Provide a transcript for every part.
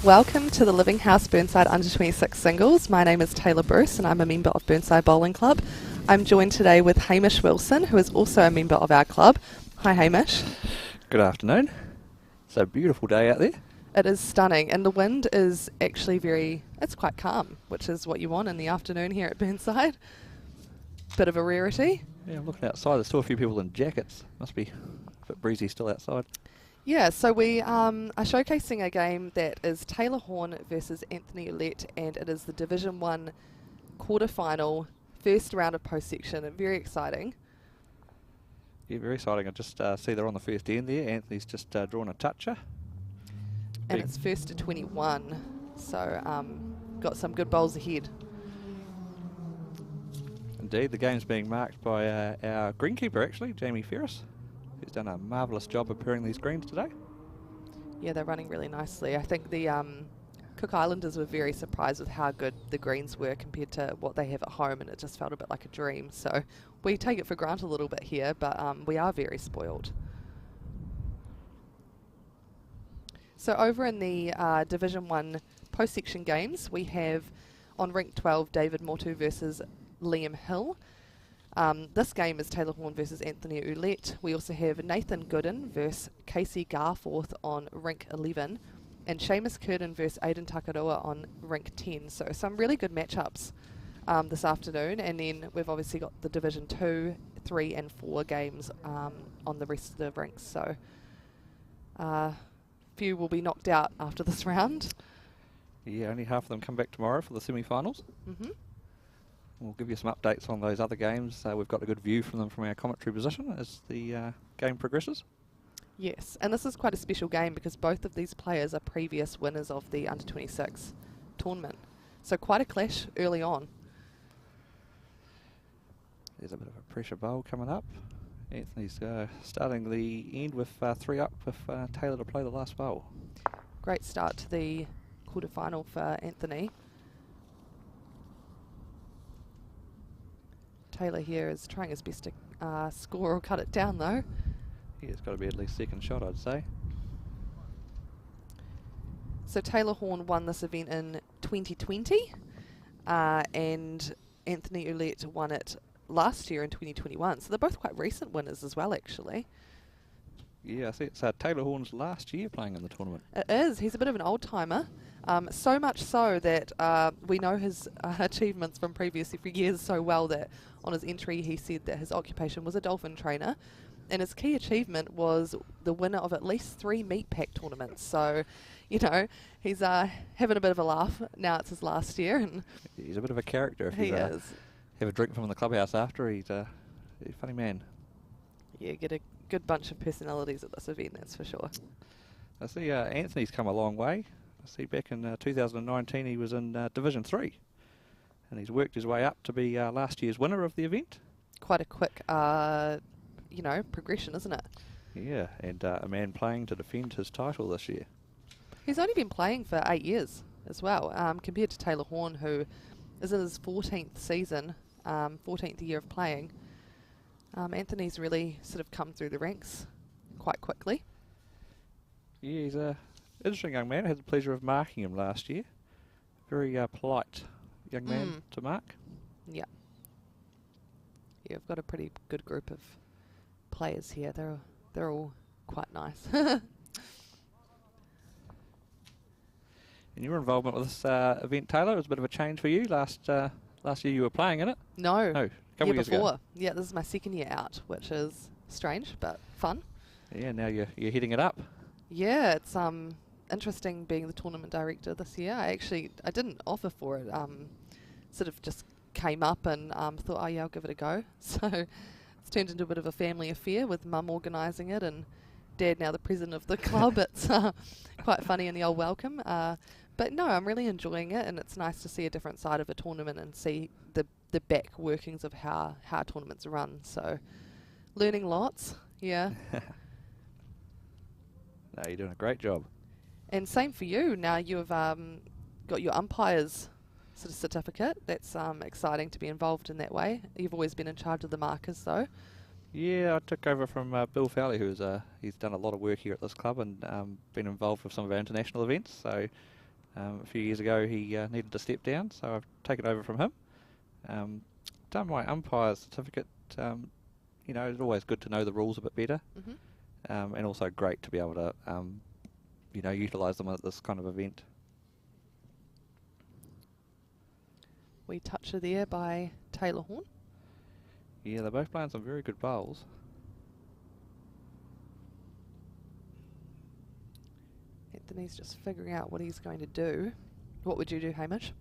Welcome to the Living House Burnside Under-26 singles. My name is Taylor Bruce and I'm a member of Burnside Bowling Club. I'm joined today with Hamish Wilson, who is also a member of our club. Hi Hamish. Good afternoon. It's a beautiful day out there. It is stunning and the wind is actually it's quite calm, which is what you want in the afternoon here at Burnside. Bit of a rarity. Yeah, I'm looking outside, there's still a few people in jackets. Must be a bit breezy still outside. Yeah, so we are showcasing a game that is Taylor Horn versus Anthony Ouellette, and it is the Division 1 quarterfinal, first round of post-section. Very exciting. Yeah, very exciting. I just see they're on the first end there. Anthony's just drawn a toucher. And it's first to 21, so got some good bowls ahead. Indeed, the game's being marked by our greenkeeper actually, Jamie Ferris, who's done a marvellous job of preparing these greens today. Yeah, they're running really nicely. I think the Cook Islanders were very surprised with how good the greens were compared to what they have at home, and it just felt a bit like a dream. So we take it for granted a little bit here, but we are very spoiled. So over in the Division 1 post-section games, we have on rink 12 David Motu versus Liam Hill. This game is Taylor Horn versus Anthony Ouellette. We also have Nathan Gooden versus Casey Garforth on rink 11 and Seamus Curtin versus Aidan Takarua on rink 10. So some really good matchups this afternoon, and then we've obviously got the Division 2, 3 and 4 games on the rest of the rinks. So few will be knocked out after this round. Yeah, only half of them come back tomorrow for the semi-finals. Mm-hmm. We'll give you some updates on those other games. We've got a good view from them from our commentary position as the game progresses. Yes, and this is quite a special game because both of these players are previous winners of the Under-26 tournament. So quite a clash early on. There's a bit of a pressure bowl coming up. Anthony's starting the end with 3 up with Taylor to play the last bowl. Great start to the quarterfinal for Anthony. Taylor here is trying his best to score or cut it down though. Yeah, it's got to be at least second shot, I'd say. So Taylor Horn won this event in 2020 and Anthony Ouellette won it last year in 2021. So they're both quite recent winners as well actually. Yeah, I see it's Taylor Horn's last year playing in the tournament. It is. He's a bit of an old timer. So much so that we know his achievements from previous years so well that on his entry he said that his occupation was a dolphin trainer and his key achievement was the winner of at least 3 meat pack tournaments. So, you know, he's having a bit of a laugh. Now it's his last year. And he's a bit of a character. If he you is. Have a drink from him in the clubhouse after, he's a funny man. Yeah, get a good bunch of personalities at this event, that's for sure. I see Anthony's come a long way. I see back in 2019 he was in Division 3 and he's worked his way up to be last year's winner of the event. Quite a quick, you know, progression, isn't it? Yeah, and a man playing to defend his title this year. He's only been playing for 8 years as well, compared to Taylor Horn, who is in his 14th season, 14th year of playing. Anthony's really sort of come through the ranks quite quickly. Yeah, he's a interesting young man. I had the pleasure of marking him last year. Very polite young man to mark. Yeah. Yeah, we've got a pretty good group of players here. They're all quite nice. And your involvement with this event, Taylor, was a bit of a change for you. Last year you were playing in it. No, a couple year years before. ago. Yeah, this is my second year out, which is strange but fun. Yeah, now you're hitting it up. Yeah, it's interesting being the tournament director this year. I didn't offer for it. Sort of just came up and thought, oh yeah, I'll give it a go. So it's turned into a bit of a family affair with Mum organising it and Dad now the president of the club. It's quite funny in the old welcome. But no, I'm really enjoying it, and it's nice to see a different side of a tournament and see the back workings of how tournaments are run. So learning lots, yeah. No, you're doing a great job. And same for you. Now you've got your umpires sort of certificate. That's exciting to be involved in that way. You've always been in charge of the markers though. Yeah, I took over from Bill Fowley, who's he's done a lot of work here at this club and been involved with some of our international events. So A few years ago he needed to step down, so I've taken over from him. Done my umpire certificate. You know, it's always good to know the rules a bit better, and also great to be able to, you know, utilise them at this kind of event. Wee toucher there by Taylor Horn. Yeah, they're both playing some very good bowls. Anthony's just figuring out what he's going to do. What would you do, Hamish?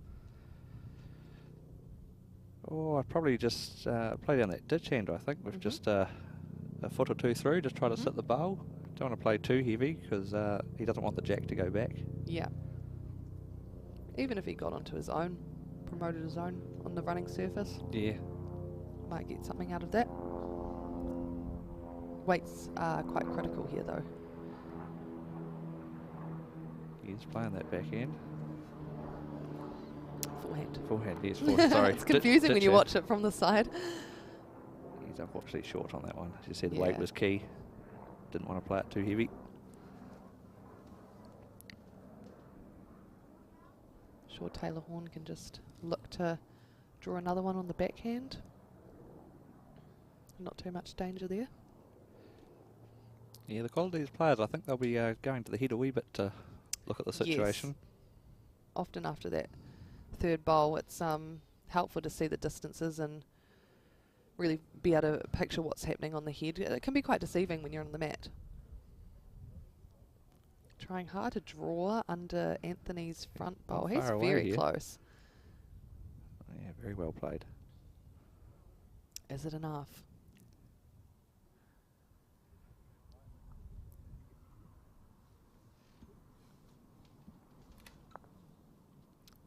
Oh, I'd probably just play down that ditch hand, I think, with just a foot or two through, just try to sit the bowl. Don't want to play too heavy because he doesn't want the jack to go back. Yeah. Even if he got onto his own, promoted his own on the running surface. Yeah. Might get something out of that. Weights are quite critical here though. He's playing that backhand. Forehand. Forehand, yes, forehand, sorry. It's confusing when you watch it from the side. He's unfortunately short on that one. As you said, the weight was key. Didn't want to play it too heavy. Sure, Taylor Horn can just look to draw another one on the backhand. Not too much danger there. Yeah, the quality of these players, I think they'll be going to the head a wee bit to look at the situation. Yes. Often after that third bowl, it's helpful to see the distances and really be able to picture what's happening on the head. It can be quite deceiving when you're on the mat. Trying hard to draw under Anthony's front bowl. He's very close. Yeah, very well played. Is it enough?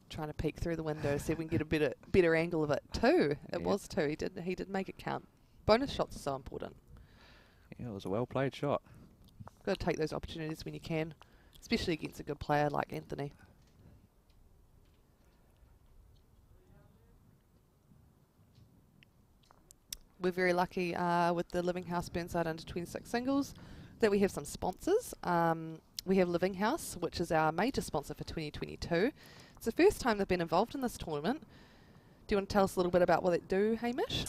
Trying to peek through the window, see if we can get a better angle of it. Two. It was two. He did make it count. Bonus shots are so important. Yeah, it was a well played shot. Got to take those opportunities when you can, especially against a good player like Anthony. We're very lucky with the Living House Burnside Under-26 singles that we have some sponsors. We have Living House, which is our major sponsor for 2022. It's the first time they've been involved in this tournament. Do you want to tell us a little bit about what they do, Hamish?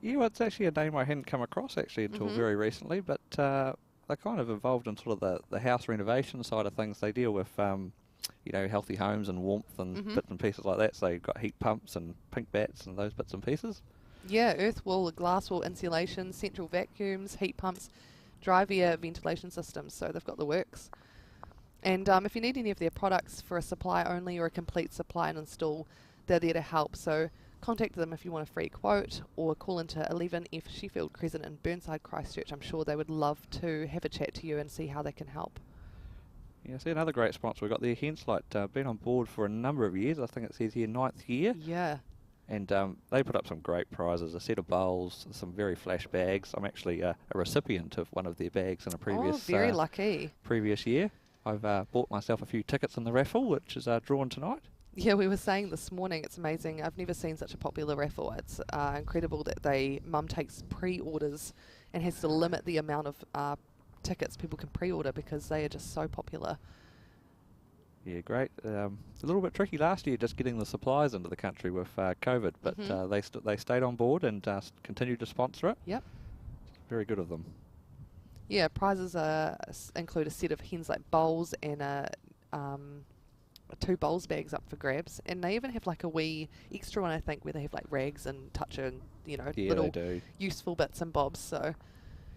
Yeah, well, it's actually a name I hadn't come across actually until very recently, but they're kind of involved in sort of the house renovation side of things. They deal with, you know, healthy homes and warmth and bits and pieces like that. So you've got heat pumps and pink bats and those bits and pieces. Yeah, earth wall, glass wall insulation, central vacuums, heat pumps, dry air ventilation systems. So they've got the works. And if you need any of their products for a supply only or a complete supply and install, they're there to help. So contact them if you want a free quote or call into 11F Sheffield Crescent in Burnside, Christchurch. I'm sure they would love to have a chat to you and see how they can help. Yeah, see, another great sponsor we've got there, Henslight, been on board for a number of years. I think it says here 9th year. Yeah. And they put up some great prizes, a set of bowls, some very flash bags. I'm actually a recipient of one of their bags in a previous very lucky. Previous year. I've bought myself a few tickets in the raffle, which is drawn tonight. Yeah, we were saying this morning, it's amazing. I've never seen such a popular raffle. It's incredible that Mum takes pre-orders and has to limit the amount of tickets people can pre-order because they are just so popular. Yeah, great. A little bit tricky last year just getting the supplies into the country with COVID, but they stayed on board and continued to sponsor it. Yep. Very good of them. Yeah, prizes include a set of Henslight bowls and 2 bowls bags up for grabs, and they even have like a wee extra one, I think, where they have like rags and toucher and little useful bits and bobs. So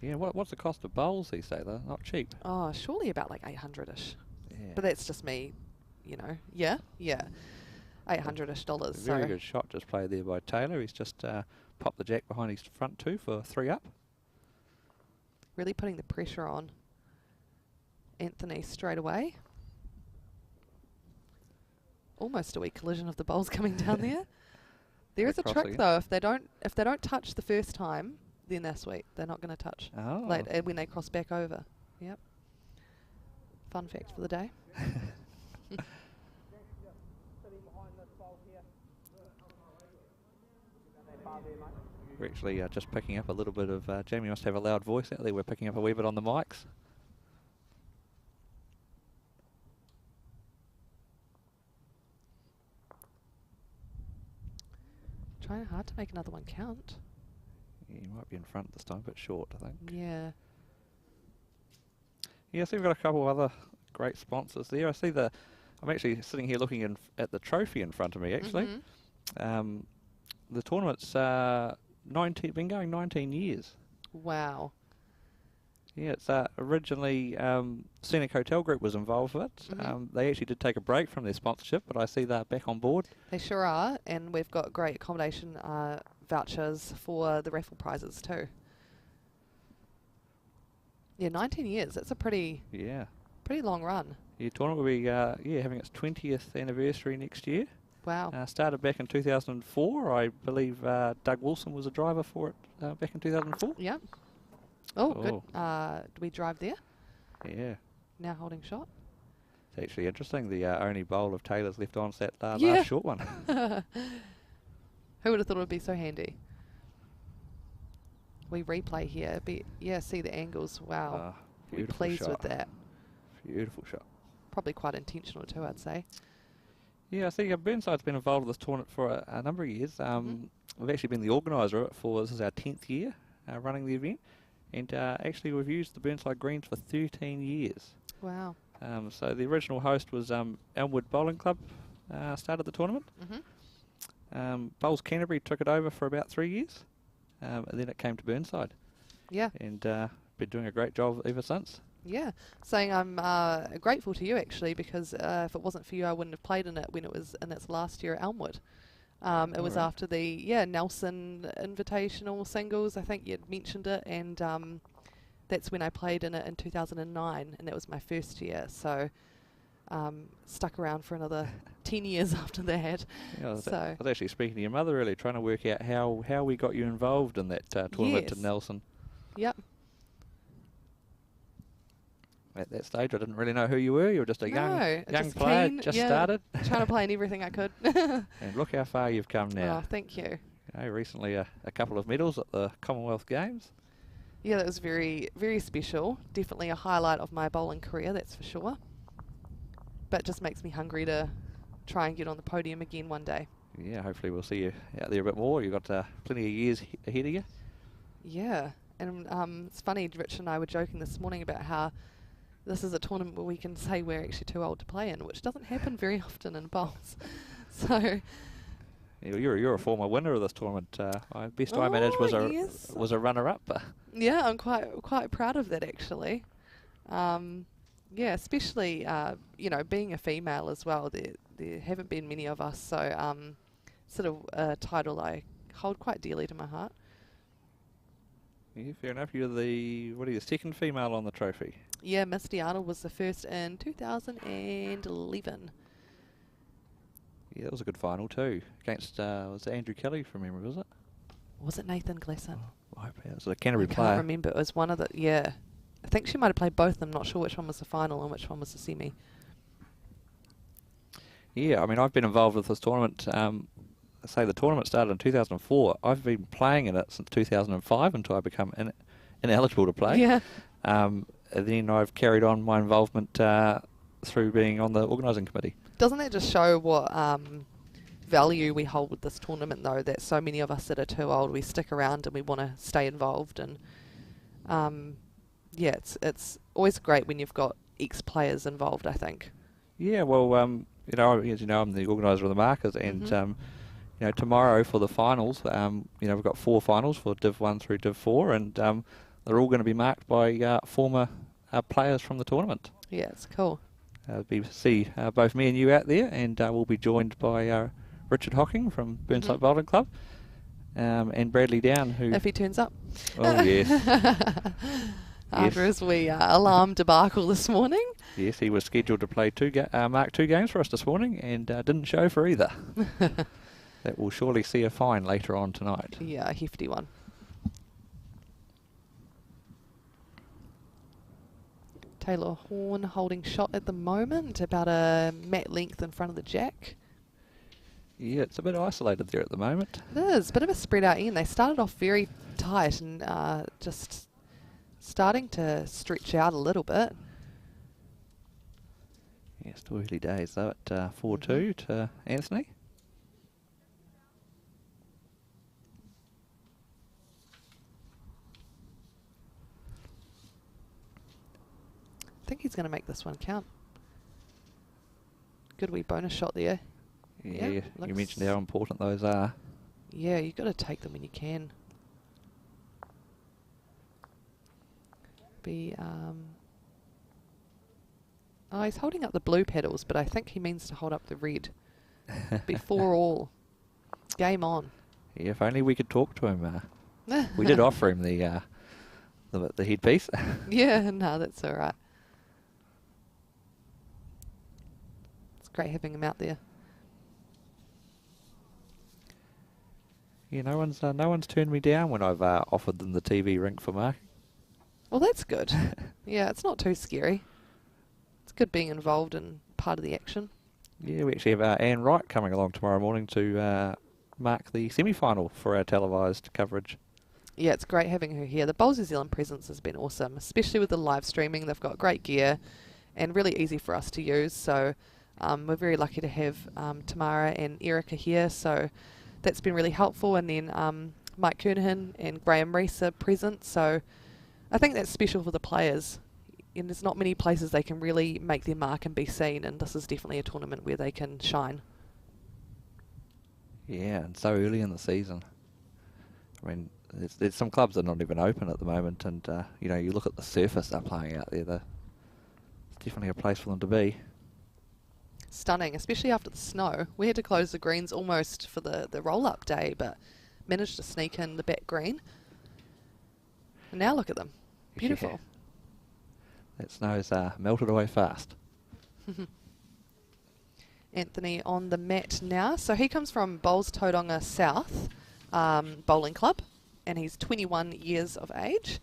yeah, what's the cost of bowls these days? They're not cheap. Oh, surely about like 800ish. Yeah. But that's just me, Yeah, $800ish. Very good shot just played there by Taylor. He's just popped the jack behind his front two for 3 up. Really putting the pressure on Anthony straight away. Almost a wee collision of the bowls coming down there. There is a trick though. If they don't touch the first time, then they're sweet. They're not going to touch later when they cross back over. Yep. Fun fact for the day. We're actually just picking up a little bit of, Jamie must have a loud voice out there. We're picking up a wee bit on the mics. trying hard to make another one count. Yeah, you might be in front this time, but short, I think. Yeah. Yeah, so we've got a couple of other great sponsors there. I see I'm actually sitting here looking at the trophy in front of me, actually. The tournament's been going 19 years. Wow. Yeah, it's originally Scenic Hotel Group was involved with it. They actually did take a break from their sponsorship, but I see they're back on board. They sure are, and we've got great accommodation vouchers for the raffle prizes too. Yeah, 19 years. That's a pretty long run. Yeah, tournament will be having its 20th anniversary next year. Wow. Started back in 2004. I believe Doug Wilson was a driver for it back in 2004. Yeah. Oh, good. Do we drive there? Yeah. Now holding shot. It's actually interesting. The only bowl of Taylor's left on that last short one. Who would have thought it would be so handy? We replay here. See the angles. Wow. We're pleased with that. Beautiful shot. Probably quite intentional too, I'd say. Yeah, I see Burnside's been involved with this tournament for a number of years. We've actually been the organiser of it this is our 10th year running the event. And actually we've used the Burnside Greens for 13 years. Wow. So the original host was Elmwood Bowling Club, started the tournament. Bowls Canterbury took it over for about 3 years. And then it came to Burnside. Yeah. And been doing a great job ever since. Yeah. Saying I'm grateful to you actually, because if it wasn't for you I wouldn't have played in it when it was in its last year at Elmwood. It was after the Nelson Invitational Singles, I think you'd mentioned it, and that's when I played in it in 2009, and that was my first year, so stuck around for another 10 years after that. Yeah, I was actually speaking to your mother earlier, trying to work out how we got you involved in that tournament in Nelson. Yep. At that stage, I didn't really know who you were. You were just a young player, just started. Trying to play in everything I could. And look how far you've come now. Oh, thank you. Recently a couple of medals at the Commonwealth Games. Yeah, that was very, very special. Definitely a highlight of my bowling career, that's for sure. But it just makes me hungry to try and get on the podium again one day. Yeah, hopefully we'll see you out there a bit more. You've got plenty of years ahead of you. Yeah, and it's funny, Rich and I were joking this morning about how this is a tournament where we can say we're actually too old to play in, which doesn't happen very often in bowls. So you're a former winner of this tournament. Best I managed was a runner-up. Yeah, I'm quite proud of that actually. Yeah, especially being a female as well. There haven't been many of us, so sort of a title I hold quite dearly to my heart. Yeah, fair enough. You're the second female on the trophy. Yeah, Misty Arnold was the first in 2011. Yeah, that was a good final too. Against was it Andrew Kelly from memory, was it? Was it Nathan Gleason? Oh, it was a Canterbury player. I can't remember. It was one of the I think she might have played both. I'm not sure which one was the final and which one was the semi. Yeah, I mean I've been involved with this tournament. Say the tournament started in 2004. I've been playing in it since 2005 until I become ineligible to play. Yeah. Then I've carried on my involvement through being on the organising committee. Doesn't that just show what value we hold with this tournament, though, that so many of us that are too old, we stick around and we want to stay involved? And it's always great when you've got ex-players involved, I think. Yeah, well, as you know, I'm the organiser of the markers, and tomorrow for the finals, we've got 4 finals for Div 1 through Div 4, and they're all going to be marked by former players from the tournament. Yeah, it's cool. See both me and you out there, and we'll be joined by Richard Hocking from Burnside Bowling Club, and Bradley Down, who... If he turns up. Oh, yes. After his alarm debacle this morning. Yes, he was scheduled to play mark 2 games for us this morning, and didn't show for either. That will surely see a fine later on tonight. Yeah, a hefty one. Taylor Horn holding shot at the moment, about a mat length in front of the jack. Yeah, it's a bit isolated there at the moment. It is, a bit of a spread out end. They started off very tight and just starting to stretch out a little bit. Yeah, still early days though at 4-2 to Anthony. he's going to make this one count. Good wee bonus shot there. Yeah, you mentioned how important those are. Yeah, you've got to take them when you can. Oh, he's holding up the blue pedals, but I think he means to hold up the red. Before all. Game on. Yeah, if only we could talk to him. We did offer him the headpiece. Yeah, no, that's all right. It's great having him out there. Yeah, no one's turned me down when I've offered them the TV rink for marking. Well, that's good. Yeah, it's not too scary. It's good being involved in part of the action. Yeah, we actually have Anne Wright coming along tomorrow morning to mark the semi-final for our televised coverage. Yeah, it's great having her here. The Bowls New Zealand presence has been awesome, especially with the live streaming. They've got great gear and really easy for us to use. So we're very lucky to have Tamara and Erica here. So that's been really helpful. And then Mike Kernahan and Graham Rees are present. So I think that's special for the players. And there's not many places they can really make their mark and be seen. And this is definitely a tournament where they can shine. Yeah, and so early in the season. I mean, there's some clubs that are not even open at the moment, and you know, you look at the surface they're playing out there. It's definitely a place for them to be. Stunning, especially after the snow. We had to close the greens almost for the roll-up day, but managed to sneak in the back green. And now look at them, beautiful. Yeah. That snow's melted away fast. Anthony on the mat now. So he comes from Bowls Tauranga South Bowling Club, and he's 21 years of age.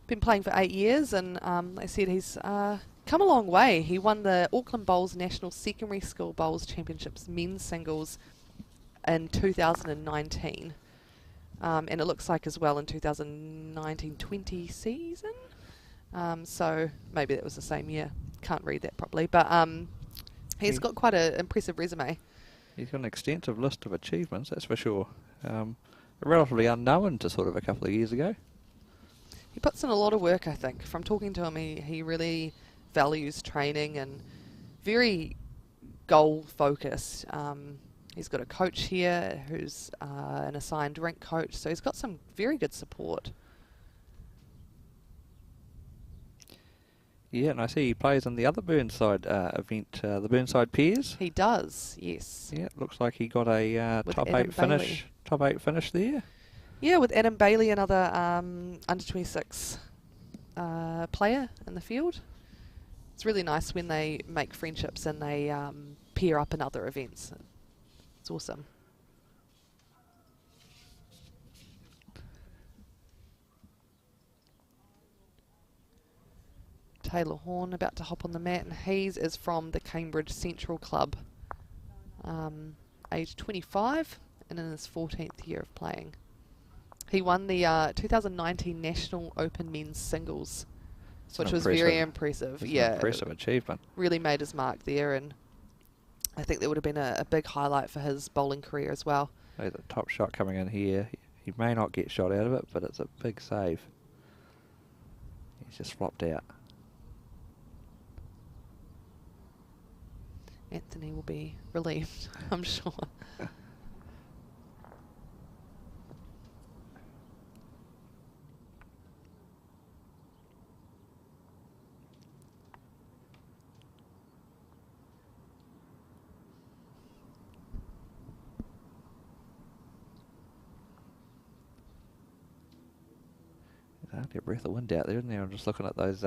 Been playing for 8 years, and they said he's come a long way. He won the Auckland Bowls National Secondary School Bowls Championships men's singles in 2019. And it looks like as well in 2019-20 season. So maybe that was the same year. Can't read that properly, but he's got quite an impressive resume. He's got an extensive list of achievements, that's for sure. Relatively unknown to sort of a couple of years ago. He puts in a lot of work, I think. From talking to him, he really values training and very goal-focused. He's got a coach here who's an assigned rink coach, so he's got some very good support. Yeah, and I see he plays in the other Burnside event, the Burnside Peers. He does, yes. Yeah, it looks like he got a top 8 finish there. Yeah, with Adam Bailey, another under 26 player in the field. It's really nice when they make friendships and they pair up in other events. It's awesome. Taylor Horn about to hop on the mat, and Hayes is from the Cambridge Central Club, age 25 and in his 14th year of playing. He won the 2019 National Open Men's Singles, which was very impressive. Yeah, impressive achievement. Really made his mark there, and I think that would have been a big highlight for his bowling career as well. The top shot coming in here. He may not get shot out of it, but it's a big save. He's just flopped out. Anthony will be relieved, I'm sure. Hardly a breath of wind out there, isn't there? I'm just looking at those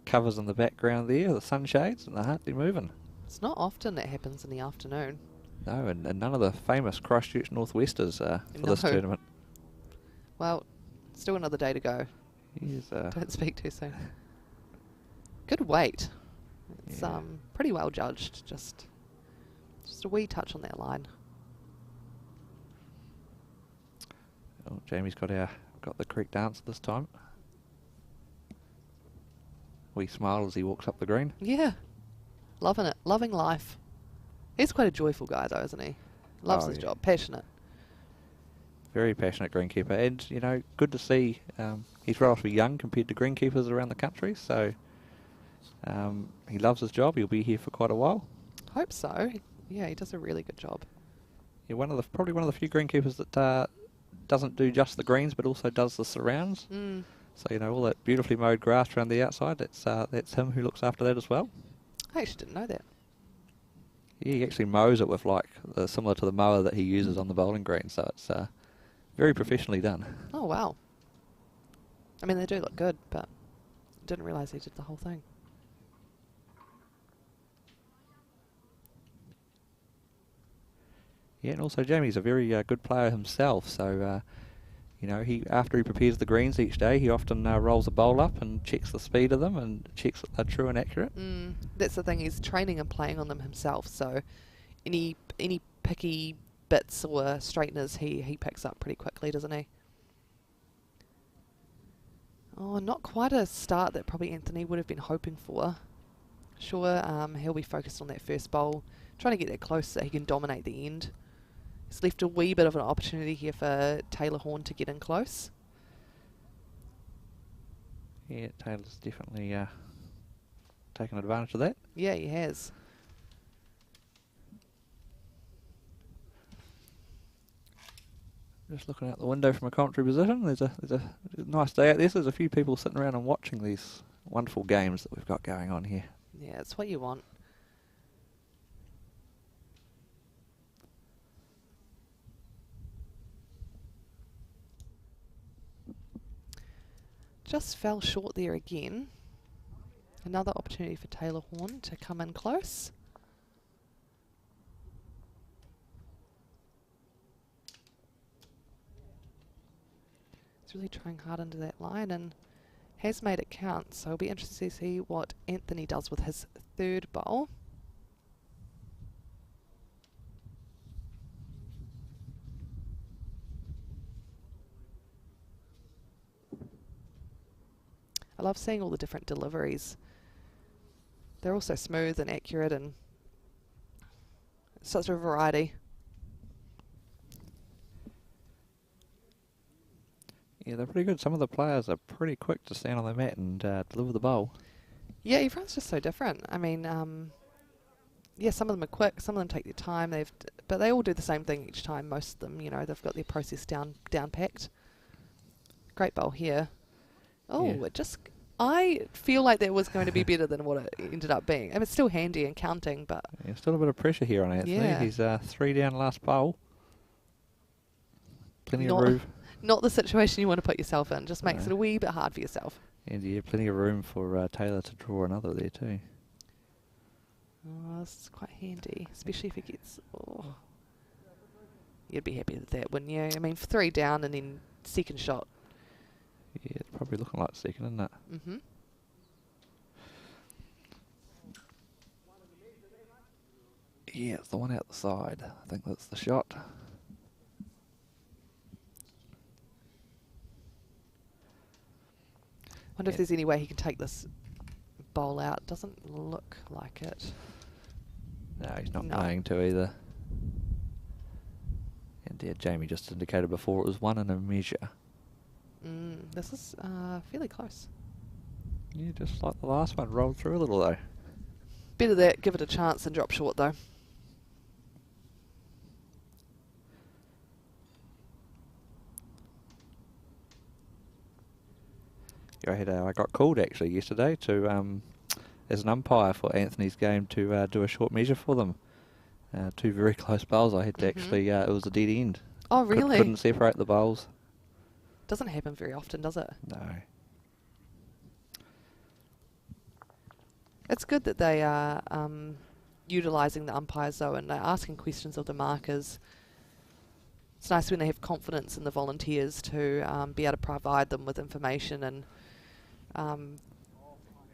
covers in the background there, the sunshades, and they're hardly moving. It's not often that happens in the afternoon. No, and none of the famous Christchurch Northwesters for this tournament. Well, still another day to go. Yes, don't speak too soon. Good weight. It's pretty well judged. Just a wee touch on that line. Oh, Jamie's got the correct answer this time. Wee smile as he walks up the green. Yeah. Loving it. Loving life. He's quite a joyful guy though, isn't he? Loves his job. Passionate. Very passionate greenkeeper. And, you know, good to see he's relatively young compared to greenkeepers around the country. So He loves his job. He'll be here for quite a while. Hope so. Yeah, he does a really good job. Yeah, probably one of the few greenkeepers that doesn't do just the greens, but also does the surrounds. So, you know, all that beautifully mowed grass around the outside, that's him who looks after that as well. I actually didn't know that. Yeah, he actually mows it with, like, similar to the mower that he uses on the bowling green, so it's very professionally done. Oh, wow. I mean, they do look good, but didn't realise he did the whole thing. Yeah, and also Jamie's a very good player himself, so you know, after he prepares the greens each day, he often rolls a bowl up and checks the speed of them and checks that they're true and accurate. That's the thing, he's training and playing on them himself, so any picky bits or straighteners he picks up pretty quickly, doesn't he? Oh, not quite a start that probably Anthony would have been hoping for. Sure, he'll be focused on that first bowl, trying to get that close so he can dominate the end. He's left a wee bit of an opportunity here for Taylor Horn to get in close. Yeah, Taylor's definitely taken advantage of that. Yeah, he has. Just looking out the window from a commentary position, there's a nice day out there. So there's a few people sitting around and watching these wonderful games that we've got going on here. Yeah, it's what you want. Just fell short there again. Another opportunity for Taylor Horn to come in close. He's really trying hard into that line and has made it count, so it'll be interesting to see what Anthony does with his third bowl. I love seeing all the different deliveries. They're all so smooth and accurate and such a variety. Yeah, they're pretty good. Some of the players are pretty quick to stand on the mat and deliver the bowl. Yeah, everyone's just so different. I mean, yeah, some of them are quick, some of them take their time, but they all do the same thing each time, most of them, you know, they've got their process down packed. Great bowl here. Oh, yeah. I feel like that was going to be better than what it ended up being. I mean, it's still handy and counting, but... Yeah, still a bit of pressure here on Anthony. Yeah. He's 3 down last bowl. Plenty of room. Not the situation you want to put yourself in. Just makes it a wee bit hard for yourself. And yeah, plenty of room for Taylor to draw another there too. Oh, this is quite handy, especially if he gets... Oh. You'd be happy with that, wouldn't you? I mean, 3 down and then second shot. Yeah, it's probably looking like second, isn't it? Mm-hmm. Yeah, it's the one out the side. I think that's the shot. Wonder if there's any way he can take this bowl out. Doesn't look like it. No, he's not playing to either. And yeah, Jamie just indicated before it was 1 and a measure. This is fairly close. Yeah, just like the last one, rolled through a little though. Better that, give it a chance and drop short though. Yeah, I got called actually yesterday to as an umpire for Anthony's game to do a short measure for them. 2 very close bowls. I had to actually, it was a dead end. Oh really? Couldn't separate the bowls. Doesn't happen very often, does it? No. It's good that they are utilising the umpires though, and they're asking questions of the markers. It's nice when they have confidence in the volunteers to be able to provide them with information, and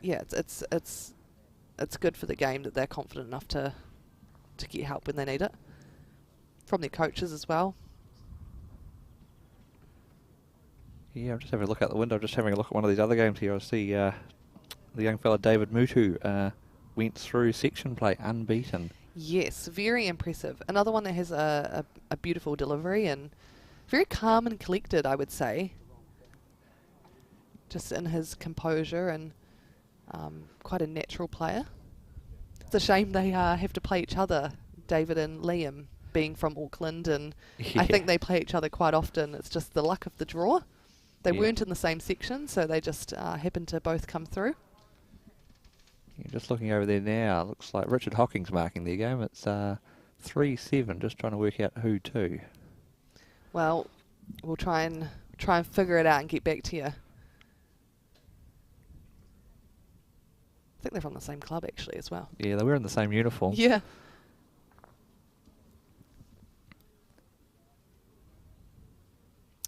yeah, it's good for the game that they're confident enough to get help when they need it from their coaches as well. Yeah, I'm just having a look out the window. Just having a look at one of these other games here. I see the young fella David Mutu went through section play unbeaten. Yes, very impressive. Another one that has a beautiful delivery and very calm and collected, I would say. Just in his composure, and Quite a natural player. It's a shame they have to play each other, David and Liam, being from Auckland, and Yeah. I think they play each other quite often. It's just the luck of the draw. They Yeah. weren't in the same section, so they just happened to both come through. Yeah, just looking over there now, looks like Richard Hocking's marking their game. It's 3-7, just trying to work out who to. Well, we'll try and figure it out and get back to you. I think they're from the same club actually as well. Yeah, they were in the same uniform. Yeah.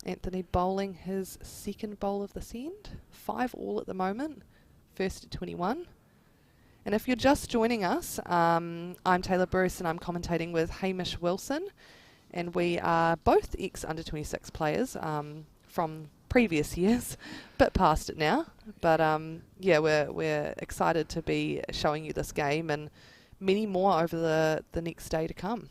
Anthony bowling his second bowl of the send. 5 all at the moment. First at 21. And if you're just joining us, I'm Taylor Bruce and I'm commentating with Hamish Wilson. And we are both ex-under-26 players from previous years, bit past it now. But yeah, we're excited to be showing you this game and many more over the next day to come.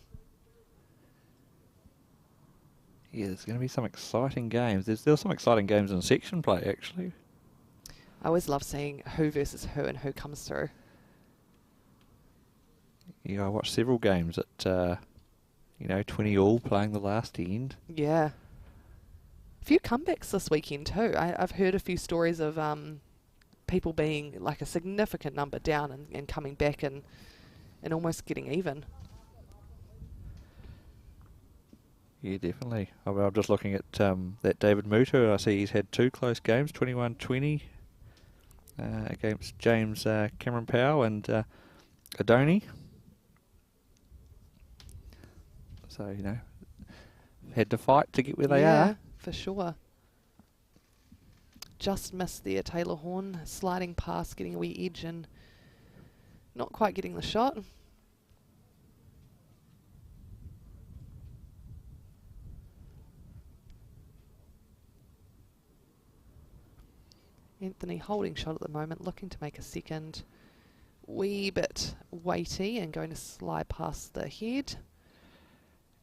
Yeah, there's going to be some exciting games. There's some exciting games in section play, actually. I always love seeing who versus who and who comes through. Yeah, I watched several games at, 20 all playing the last end. Yeah. A few comebacks this weekend too. I've heard a few stories of people being like a significant number down and coming back and almost getting even. Yeah, definitely. I'm just looking at that David Mutu. I see he's had 2 close games, 21-20 against James Cameron Powell and Adoni. So, had to fight to get where they yeah, are. for sure. Just missed there, Taylor Horn, sliding past, getting a wee edge and not quite getting the shot. Anthony holding shot at the moment, looking to make a second. Wee bit weighty and going to slide past the head.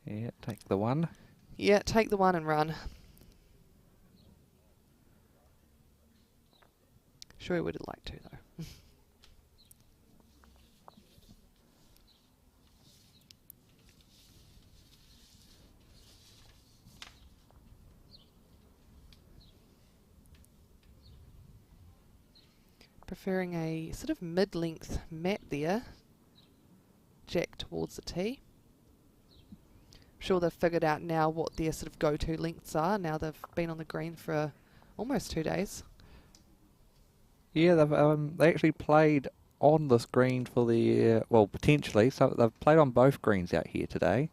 Yeah, take the one. Yeah, take the one and run. Sure he would have liked to though. Preferring a sort of mid-length mat there. Jack towards the tee. I'm sure they've figured out now what their sort of go-to lengths are. Now they've been on the green for almost 2 days. Yeah, they actually played on this green for the well, potentially. So they've played on both greens out here today.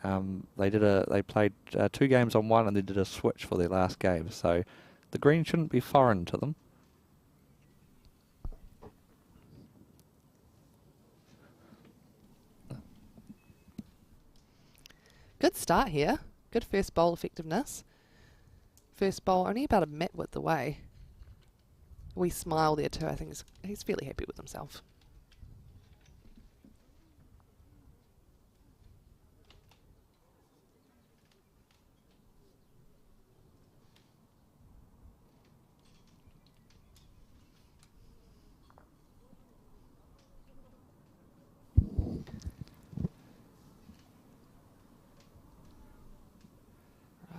They played 2 games on one and they did a switch for their last game. So the green shouldn't be foreign to them. Good start here. Good first bowl effectiveness. First bowl only about a mat width away. We smile there too. I think he's fairly happy with himself.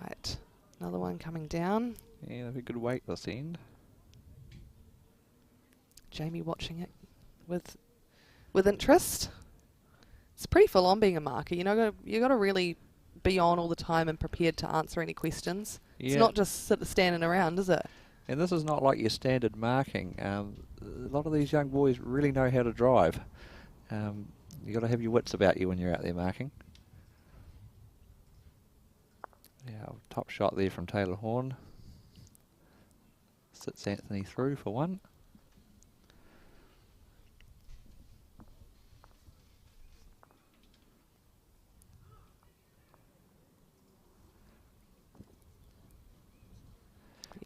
Right, another one coming down. Yeah, that'd be a good weight this end. Jamie watching it with interest. It's pretty full on being a marker. You got to really be on all the time and prepared to answer any questions. Yeah. It's not just standing around, is it? And this is not like your standard marking. A lot of these young boys really know how to drive. You got to have your wits about you when you're out there marking. Yeah, top shot there from Taylor Horn. Sits Anthony through for one.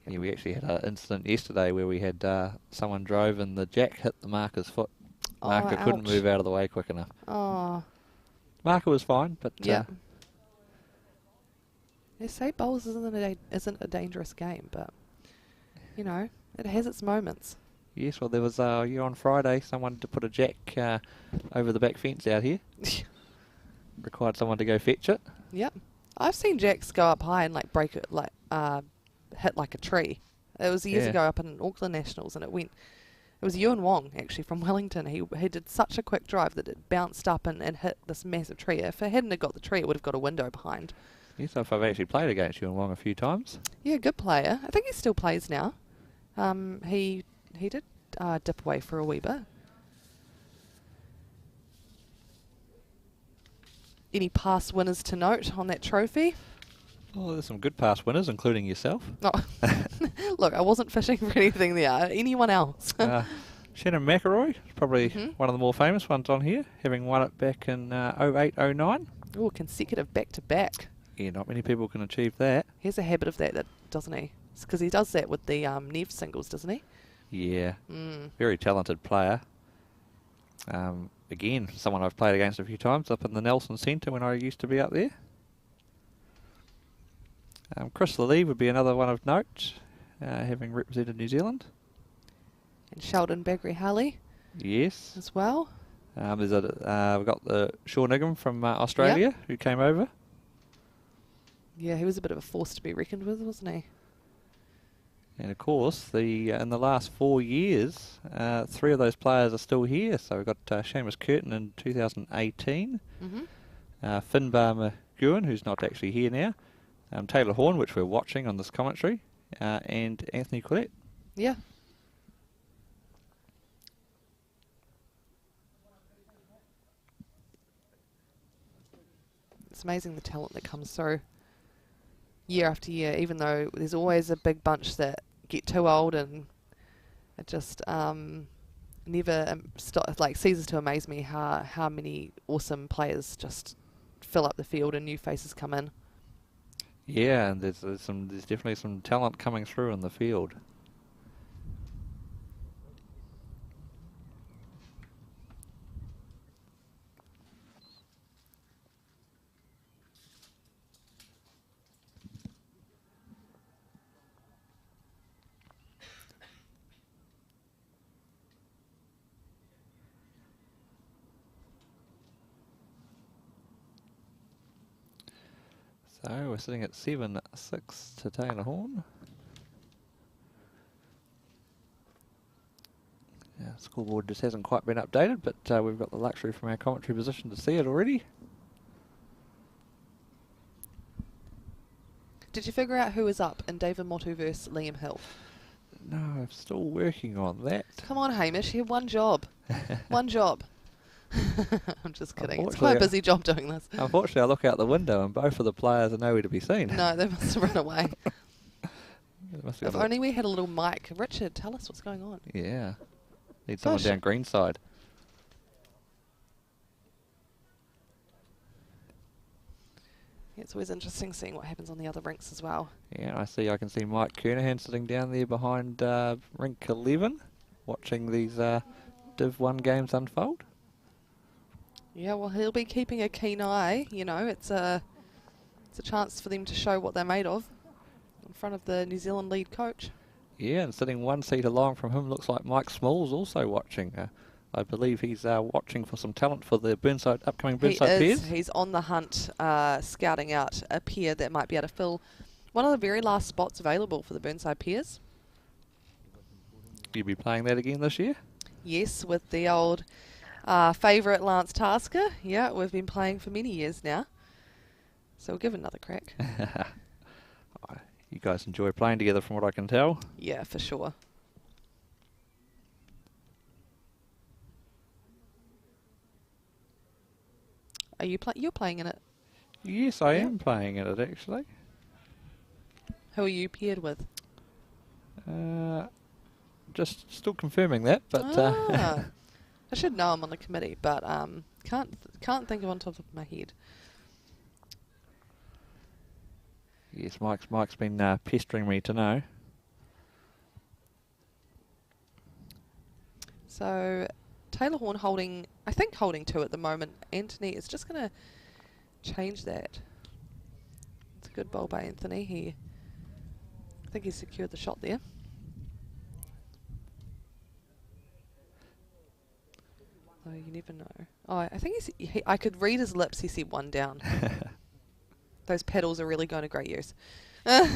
Yeah, we actually had an incident yesterday where we had someone drove and the jack hit the marker's foot. Marker couldn't move out of the way quick enough. Oh. Marker was fine, but yeah. They say bowls isn't a dangerous game, but it has its moments. Yes, well, there was on Friday, someone to put a jack over the back fence out here. Required someone to go fetch it. Yep. I've seen jacks go up high and like break it, like hit like a tree. It was years ago up in Auckland Nationals, and it was Ewan Wong actually from Wellington. He did such a quick drive that it bounced up and hit this massive tree. If it hadn't have got the tree, it would have got a window behind. Yes, I've actually played against Ewan Wong a few times. Yeah, good player. I think he still plays now. He did dip away for a wee bit. Any past winners to note on that trophy? Oh, there's some good past winners, including yourself. Oh. Look, I wasn't fishing for anything there. Anyone else? Shannon McElroy, probably one of the more famous ones on here, having won it back in 08-09. Oh, consecutive back-to-back. Yeah, not many people can achieve that. He has a habit of that, doesn't he? Because he does that with the Nev singles, doesn't he? Yeah, very talented player. Again, someone I've played against a few times up in the Nelson Centre when I used to be up there. Chris Lee would be another one of note, having represented New Zealand. And Sheldon Bagri-Harley. Yes. As well. We've got the Sean Nigham from Australia who came over. Yeah, he was a bit of a force to be reckoned with, wasn't he? And of course, in the last 4 years, 3 of those players are still here. So we've got Seamus Curtin in 2018, Finbar McGowan, who's not actually here now, Taylor Horn, which we're watching on this commentary, and Anthony Collette. Yeah. It's amazing the talent that comes through year after year, even though there's always a big bunch that get too old, and it just never ceases to amaze me how many awesome players just fill up the field and new faces come in. Yeah, and there's definitely some talent coming through in the field. So we're sitting at 7-6 to Taylor Horn. Yeah, scoreboard just hasn't quite been updated, but we've got the luxury from our commentary position to see it already. Did you figure out who was up in David Motu versus Liam Hill? No, I'm still working on that. Come on, Hamish, you have one job. One job. I'm just kidding. It's quite a busy job doing this. Unfortunately, I look out the window and both of the players are nowhere to be seen. No, they must have run away. If only we had a little mic. Richard, tell us what's going on. Yeah. Need someone down greenside. Yeah, it's always interesting seeing what happens on the other rinks as well. Yeah, I can see Mike Kernahan sitting down there behind rink 11, watching these Div 1 games unfold. Yeah, well, he'll be keeping a keen eye. You know, it's a chance for them to show what they're made of in front of the New Zealand lead coach. Yeah, and sitting one seat along from him looks like Mike Small's also watching. I believe he's watching for some talent for the upcoming Burnside pairs. He's on the hunt, scouting out a pair that might be able to fill one of the very last spots available for the Burnside pairs. You'll be playing that again this year? Yes, with the old favourite Lance Tasker. Yeah, we've been playing for many years now. So we'll give it another crack. You guys enjoy playing together from what I can tell? Yeah, for sure. Are you're playing in it? Yes, I am playing in it actually. Who are you paired with? Just still confirming that, but I should know I'm on the committee, but can't think of on top of my head. Yes, Mike's been pestering me to know. So Taylor Horn holding 2 at the moment. Anthony is just going to change that. It's a good bowl by Anthony. I think he secured the shot there. So you never know. Oh, I think I could read his lips. He said 1 down. Those pedals are really going to great use. That's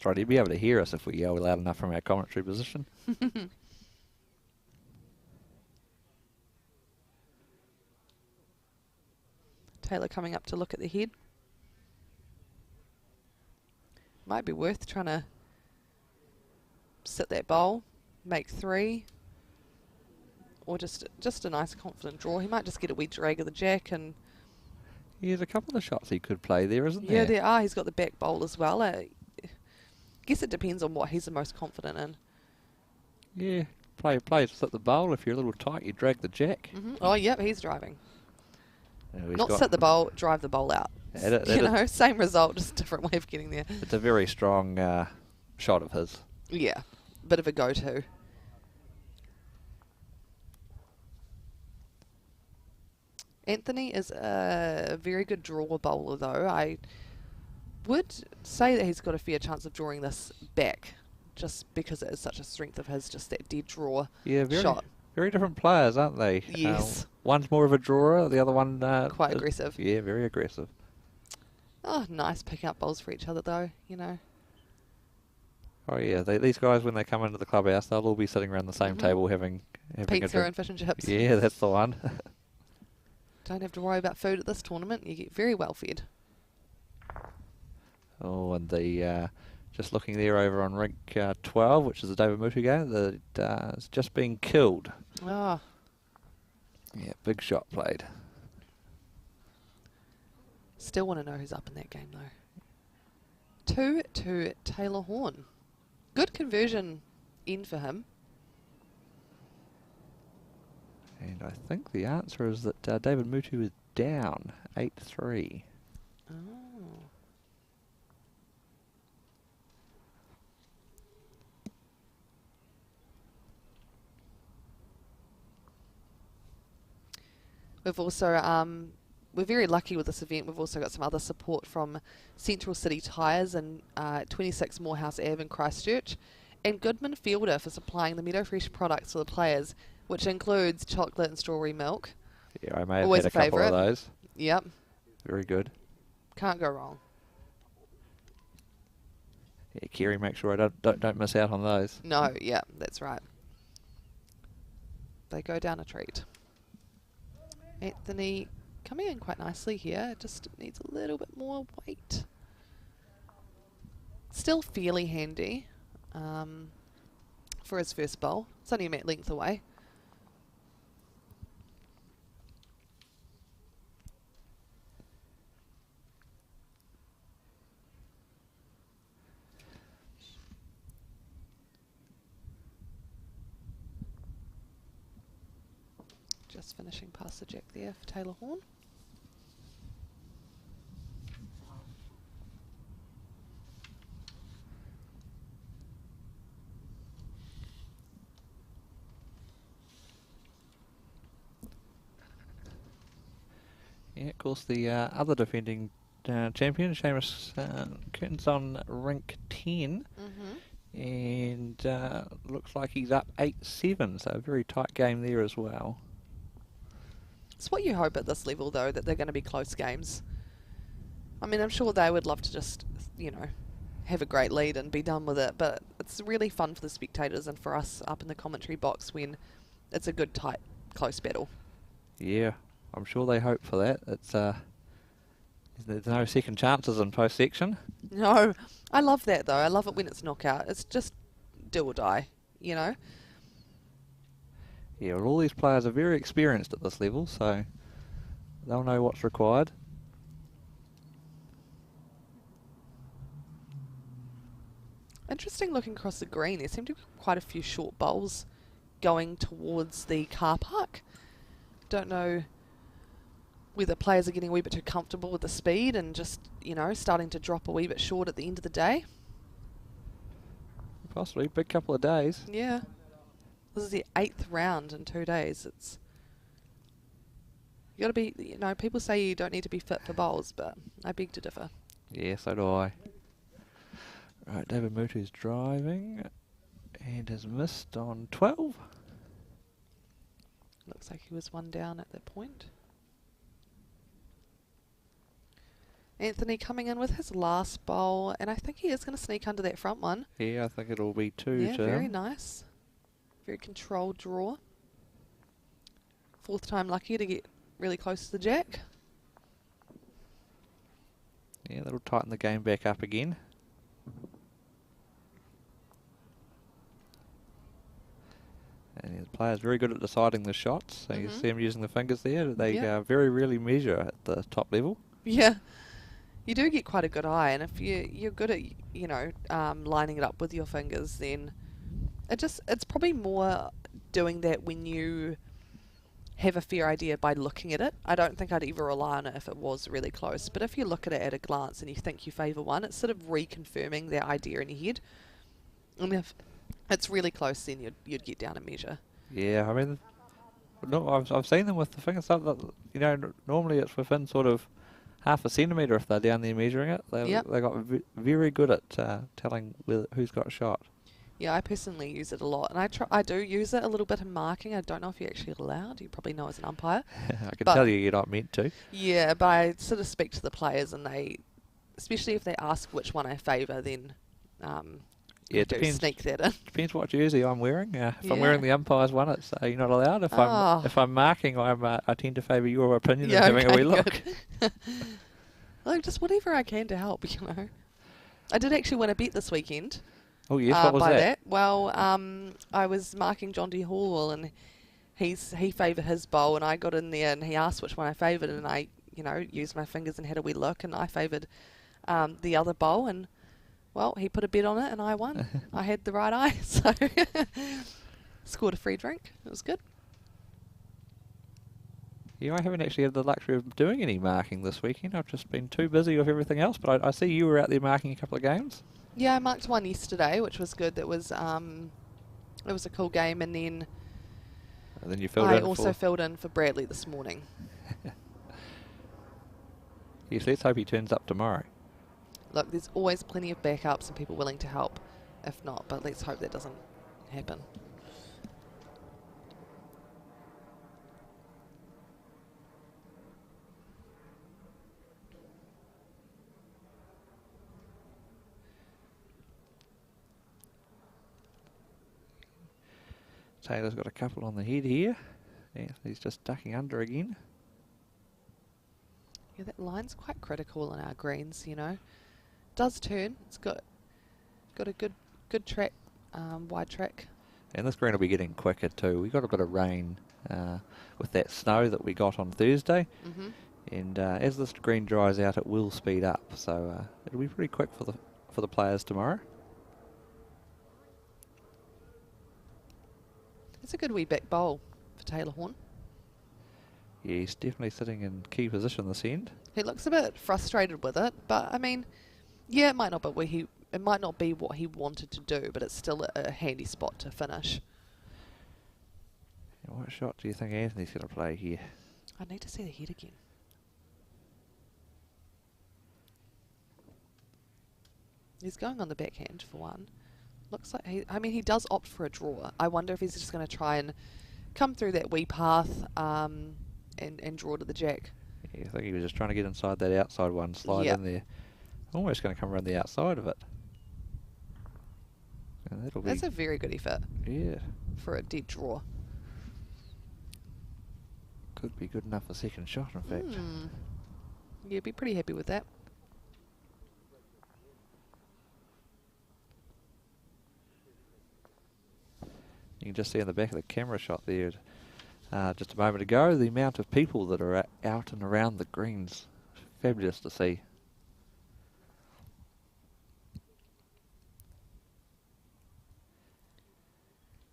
right, he'd be able to hear us if we yell loud enough from our commentary position. Taylor coming up to look at the head. Might be worth trying to sit that bowl, make 3, or just a nice confident draw. He might just get a wee drag of the jack and... There's a couple of shots he could play there, isn't there? Yeah, there are. He's got the back bowl as well. I guess it depends on what he's the most confident in. Yeah, play to sit the bowl. If you're a little tight, you drag the jack. Oh, yep, he's driving. He's Not sit the bowl, drive the bowl out. You know, same result, just different way of getting there. It's a very strong shot of his. Yeah, bit of a go-to. Anthony is a very good draw bowler, though. I would say that he's got a fair chance of drawing this back, just because it is such a strength of his, just that dead draw shot. Very different players, aren't they? Yes. One's more of a drawer, the other one... quite aggressive. Yeah, very aggressive. Oh, nice picking up bowls for each other, though, you know. Oh, yeah. These guys, when they come into the clubhouse, they'll all be sitting around the same table having a Pizza drink. and fish and chips. Yeah, that's the one. Don't have to worry about food at this tournament. You get very well fed. Oh, and the... just looking there over on rink 12, which is the David Mutu game, that is just being killed. Oh. Yeah, big shot played. Still want to know who's up in that game, though. 2-2 Taylor Horn. Good conversion in for him. And I think the answer is that David Mutu is down 8-3. Oh. We've also, we're very lucky with this event. We've also got some other support from Central City Tyres and 26 Morehouse Ave in Christchurch, and Goodman Fielder for supplying the Meadowfresh products for the players, which includes chocolate and strawberry milk. Yeah, I may have Always had a couple favourite. of those. Yep. Very good. Can't go wrong. Yeah, Kerry, make sure I don't miss out on those. No, yeah, that's right. They go down a treat. Anthony coming in quite nicely here, just needs a little bit more weight. Still fairly handy for his first bowl. It's only a mat length away. Just finishing past the jack there for Taylor Horn. Yeah, of course, the other defending champion, Seamus Curtin's on rink 10. And looks like he's up 8-7, so a very tight game there as well. It's what you hope at this level, though, that they're going to be close games. I mean, I'm sure they would love to just, you know, have a great lead and be done with it, but it's really fun for the spectators and for us up in the commentary box when it's a good, tight, close battle. Yeah, I'm sure they hope for that. It's there's no second chances in post-section. No, I love that, though. I love it when it's knockout. It's just do or die, you know? Yeah, well, all these players are very experienced at this level, so they'll know what's required. Interesting looking across the green. There seem to be quite a few short bowls going towards the car park. Don't know whether players are getting a wee bit too comfortable with the speed and just, you know, starting to drop a wee bit short at the end of the day. Possibly, big couple of days. Yeah. This is the 8th round in 2 days. It's... You got to be, you know, people say you don't need to be fit for bowls, but I beg to differ. Yeah, so do I. Right, David Mutu's driving and has missed on 12. Looks like he was one down at that point. Anthony coming in with his last bowl, and I think he is going to sneak under that front one. Yeah, I think it'll be 2 Yeah, to very him. nice. Very controlled draw. 4th time lucky to get really close to the jack. Yeah, that'll tighten the game back up again. And the player's very good at deciding the shots. So you see him using the fingers there. They very rarely measure at the top level. Yeah. You do get quite a good eye, and if you're good at, you know, lining it up with your fingers, then it's probably more doing that when you have a fair idea by looking at it. I don't think I'd ever rely on it if it was really close, but if you look at it at a glance and you think you favour one, it's sort of reconfirming that idea in your head. And if it's really close, then you'd get down and measure. Yeah, I mean, no, I've seen them with the fingers up. That, you know, normally it's within sort of half a centimetre if they're down there measuring it. They got very good at telling who's got a shot. Yeah, I personally use it a lot, and I do use it a little bit in marking. I don't know if you're actually allowed. You probably know as an umpire. I can tell you you're not meant to. Yeah, but I sort of speak to the players, and they, especially if they ask which one I favour, then it depends. Sneak that in. Depends what jersey I'm wearing. If I'm wearing the umpire's one, it's you're not allowed. If I'm marking, I tend to favour your opinion and having a wee look. Like, just whatever I can to help, you know. I did actually win a bet this weekend. Oh yes, what was that? Well, I was marking John D. Hall, and he favoured his bowl, and I got in there, and he asked which one I favoured, and I, you know, used my fingers and had a wee look, and I favoured the other bowl, and well, he put a bet on it, and I won. I had the right eye, so scored a free drink. It was good. Yeah, I haven't actually had the luxury of doing any marking this weekend. I've just been too busy with everything else, but I see you were out there marking a couple of games. Yeah, I marked one yesterday, which was good. That was it was a cool game, and then you filled I in also filled in for Bradley this morning. Yes, let's hope he turns up tomorrow. Look, there's always plenty of backups and people willing to help, if not, but let's hope that doesn't happen. Taylor's got a couple on the head here. Yeah, he's just ducking under again. Yeah, that line's quite critical in our greens, you know. Does turn. It's got a good track, wide track. And this green will be getting quicker too. We got a bit of rain with that snow that we got on Thursday. And as this green dries out, it will speed up. So it'll be pretty quick for the players tomorrow. It's a good wee back bowl for Taylor Horn. Yeah, he's definitely sitting in key position this end. He looks a bit frustrated with it, but I mean, yeah, it might not be what he wanted to do, but it's still a handy spot to finish. And what shot do you think Anthony's going to play here? I need to see the head again. He's going on the backhand for one. Looks like he does opt for a draw. I wonder if he's just going to try and come through that wee path and draw to the jack. Yeah, I think he was just trying to get inside that outside one, slide in there. Almost going to come around the outside of it. And that's a very good effort. Yeah. For a dead draw. Could be good enough for second shot, in fact. Yeah, be pretty happy with that. You can just see in the back of the camera shot there just a moment ago, the amount of people that are out and around the greens. Fabulous to see.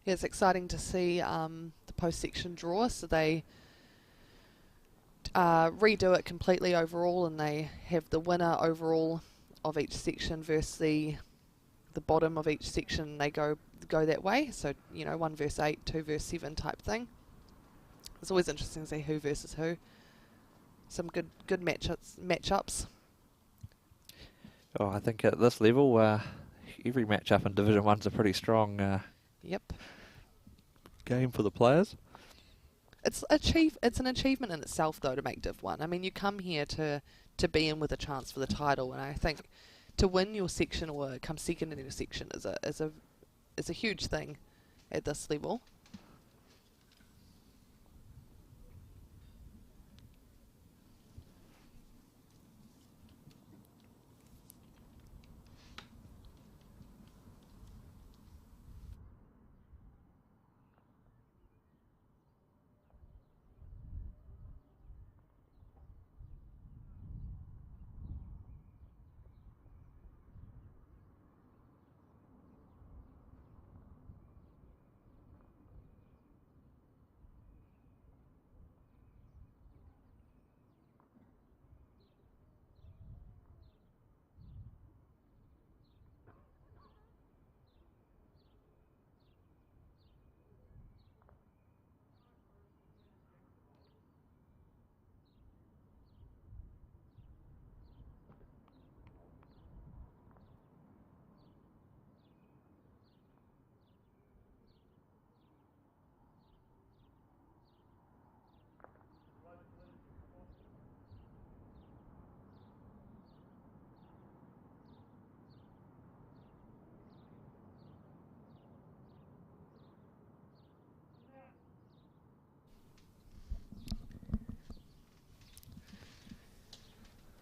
Yeah, it's exciting to see the post-section draw. So they redo it completely overall, and they have the winner overall of each section versus the bottom of each section. They go that way. So, you know, 1 versus 8, 2 versus 7 type thing. It's always interesting to see who versus who. Some good matchups. Oh, I think at this level, every matchup in Division 1's a pretty strong Yep. game for the players. It's an achievement in itself, though, to make Div 1. I mean, you come here to be in with a chance for the title, and I think to win your section or come second in your section is a huge thing at this level.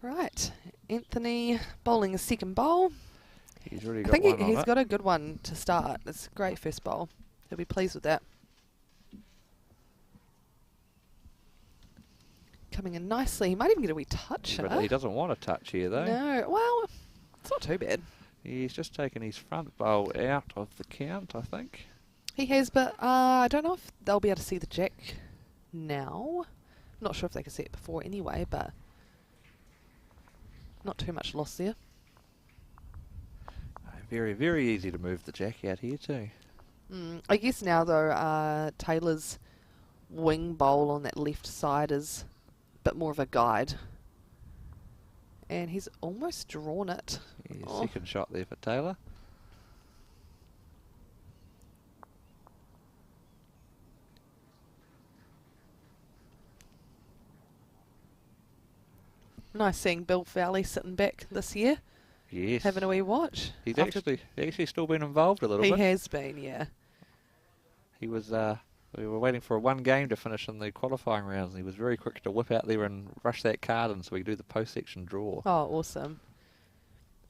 Right, Anthony bowling a second bowl. He's already I got think one on he's it. got a good one to start. It's a great first bowl. He'll be pleased with that. Coming in nicely. He might even get a wee touch. But he doesn't want a touch here, though. No, well, it's not too bad. He's just taken his front bowl out of the count, I think. He has, but I don't know if they'll be able to see the jack now. Not sure if they could see it before anyway, but not too much loss there. Very, very easy to move the jack out here too. I guess now though, Taylor's wing bowl on that left side is a bit more of a guide. And he's almost drawn it. Yeah, second shot there for Taylor. Nice seeing Bill Fowley sitting back this year. Yes. Having a wee watch. He's actually still been involved a little bit. He has been, yeah. He was, we were waiting for one game to finish in the qualifying rounds, and he was very quick to whip out there and rush that card in so we could do the post-section draw. Oh, awesome.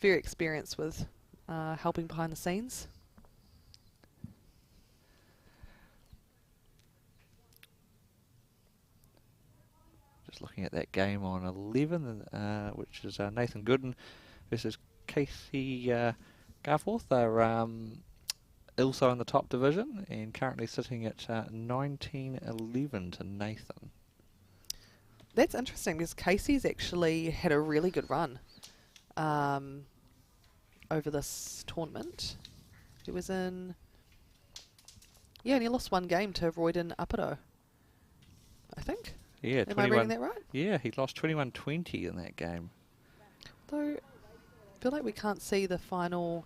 Very experienced with helping behind the scenes. Just looking at that game on 11, which is Nathan Gooden versus Casey Garforth. They're also in the top division and currently sitting at 19-11 to Nathan. That's interesting because Casey's actually had a really good run over this tournament. He was in... Yeah, and he lost one game to Royden Aparo, I think. Yeah, Am I reading that right? Yeah, he lost 21-20 in that game. Though, I feel like we can't see the final...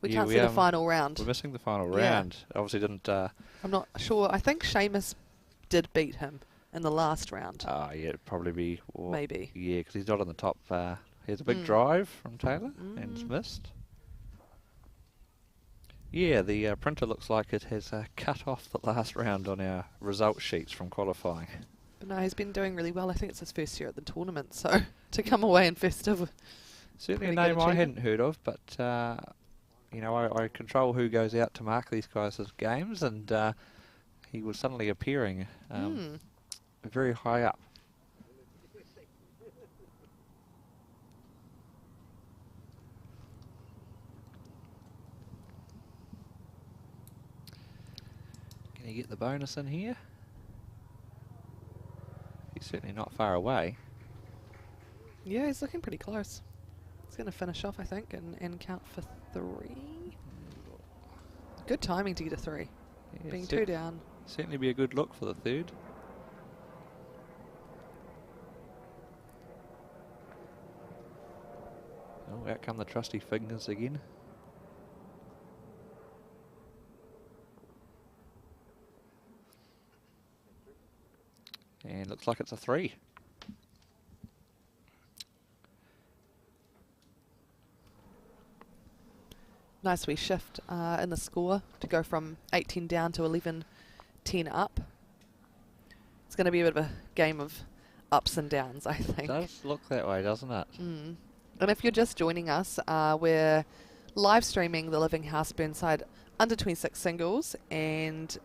We Yeah, can't see the final We're round. missing the final Yeah. round. Obviously didn't... I'm not sure. I think Seamus did beat him in the last round. yeah, it'd probably be... Or Maybe. Yeah, because he's not on the top. Here's a big drive from Taylor, and it's missed. Yeah, the printer looks like it has cut off the last round on our result sheets from qualifying. But no, he's been doing really well. I think it's his first year at the tournament, so to come away in festive... Certainly a pretty good name I achievement. hadn't heard of, but you know, I control who goes out to mark these guys' games, and he was suddenly appearing very high up. Can you get the bonus in here? He's certainly not far away. Yeah, he's looking pretty close. He's going to finish off, I think, and count for 3. Good timing to get a 3. Yeah, Being 2 down. Certainly be a good look for the third. Oh, out come the trusty fingers again. And looks like it's a 3. Nice wee shift in the score to go from 18 down to 11-10 up. It's going to be a bit of a game of ups and downs, I think. It does look that way, doesn't it? Mm. And if you're just joining us, we're live streaming the Living House Burnside under 26 singles, and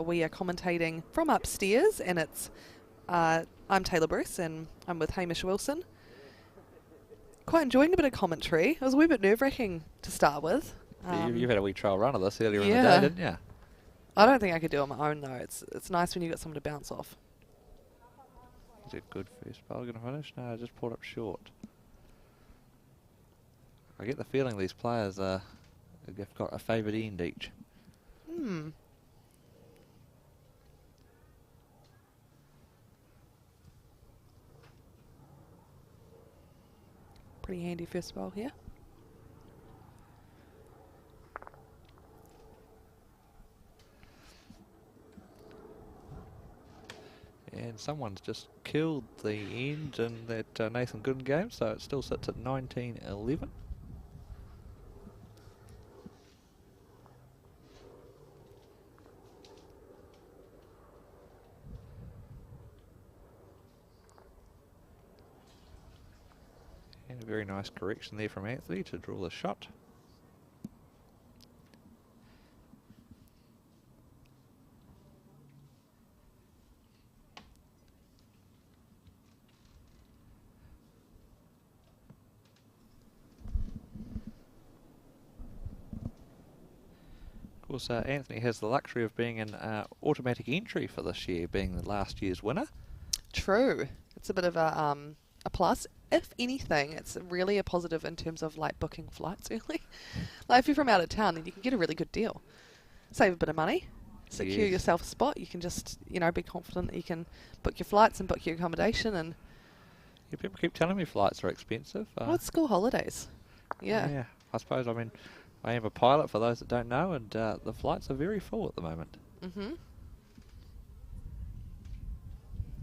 we are commentating from upstairs, and it's I'm Taylor Bruce and I'm with Hamish Wilson. Quite enjoying a bit of commentary. It was a wee bit nerve-wracking to start with. You've had a wee trial run of this earlier in the day, didn't you? I don't think I could do it on my own though. It's nice when you've got someone to bounce off. Is it good first bowl going to finish? No, I just pulled up short. I get the feeling these players have got a favoured end each. Hmm. Pretty handy first bowl here. And someone's just killed the end in that Nathan Gooden game, so it still sits at 19-11. And a very nice correction there from Anthony to draw the shot. Of course, Anthony has the luxury of being an automatic entry for this year, being the last year's winner. True. It's a bit of a plus. If anything, it's really a positive in terms of like booking flights early. Like if you're from out of town, then you can get a really good deal. Save a bit of money, secure yourself a spot. You can just, you know, be confident that you can book your flights and book your accommodation. And yeah, people keep telling me flights are expensive. Well, it's school holidays. Yeah. Yeah, I suppose, I mean, I am a pilot for those that don't know, and the flights are very full at the moment. Mm-hmm.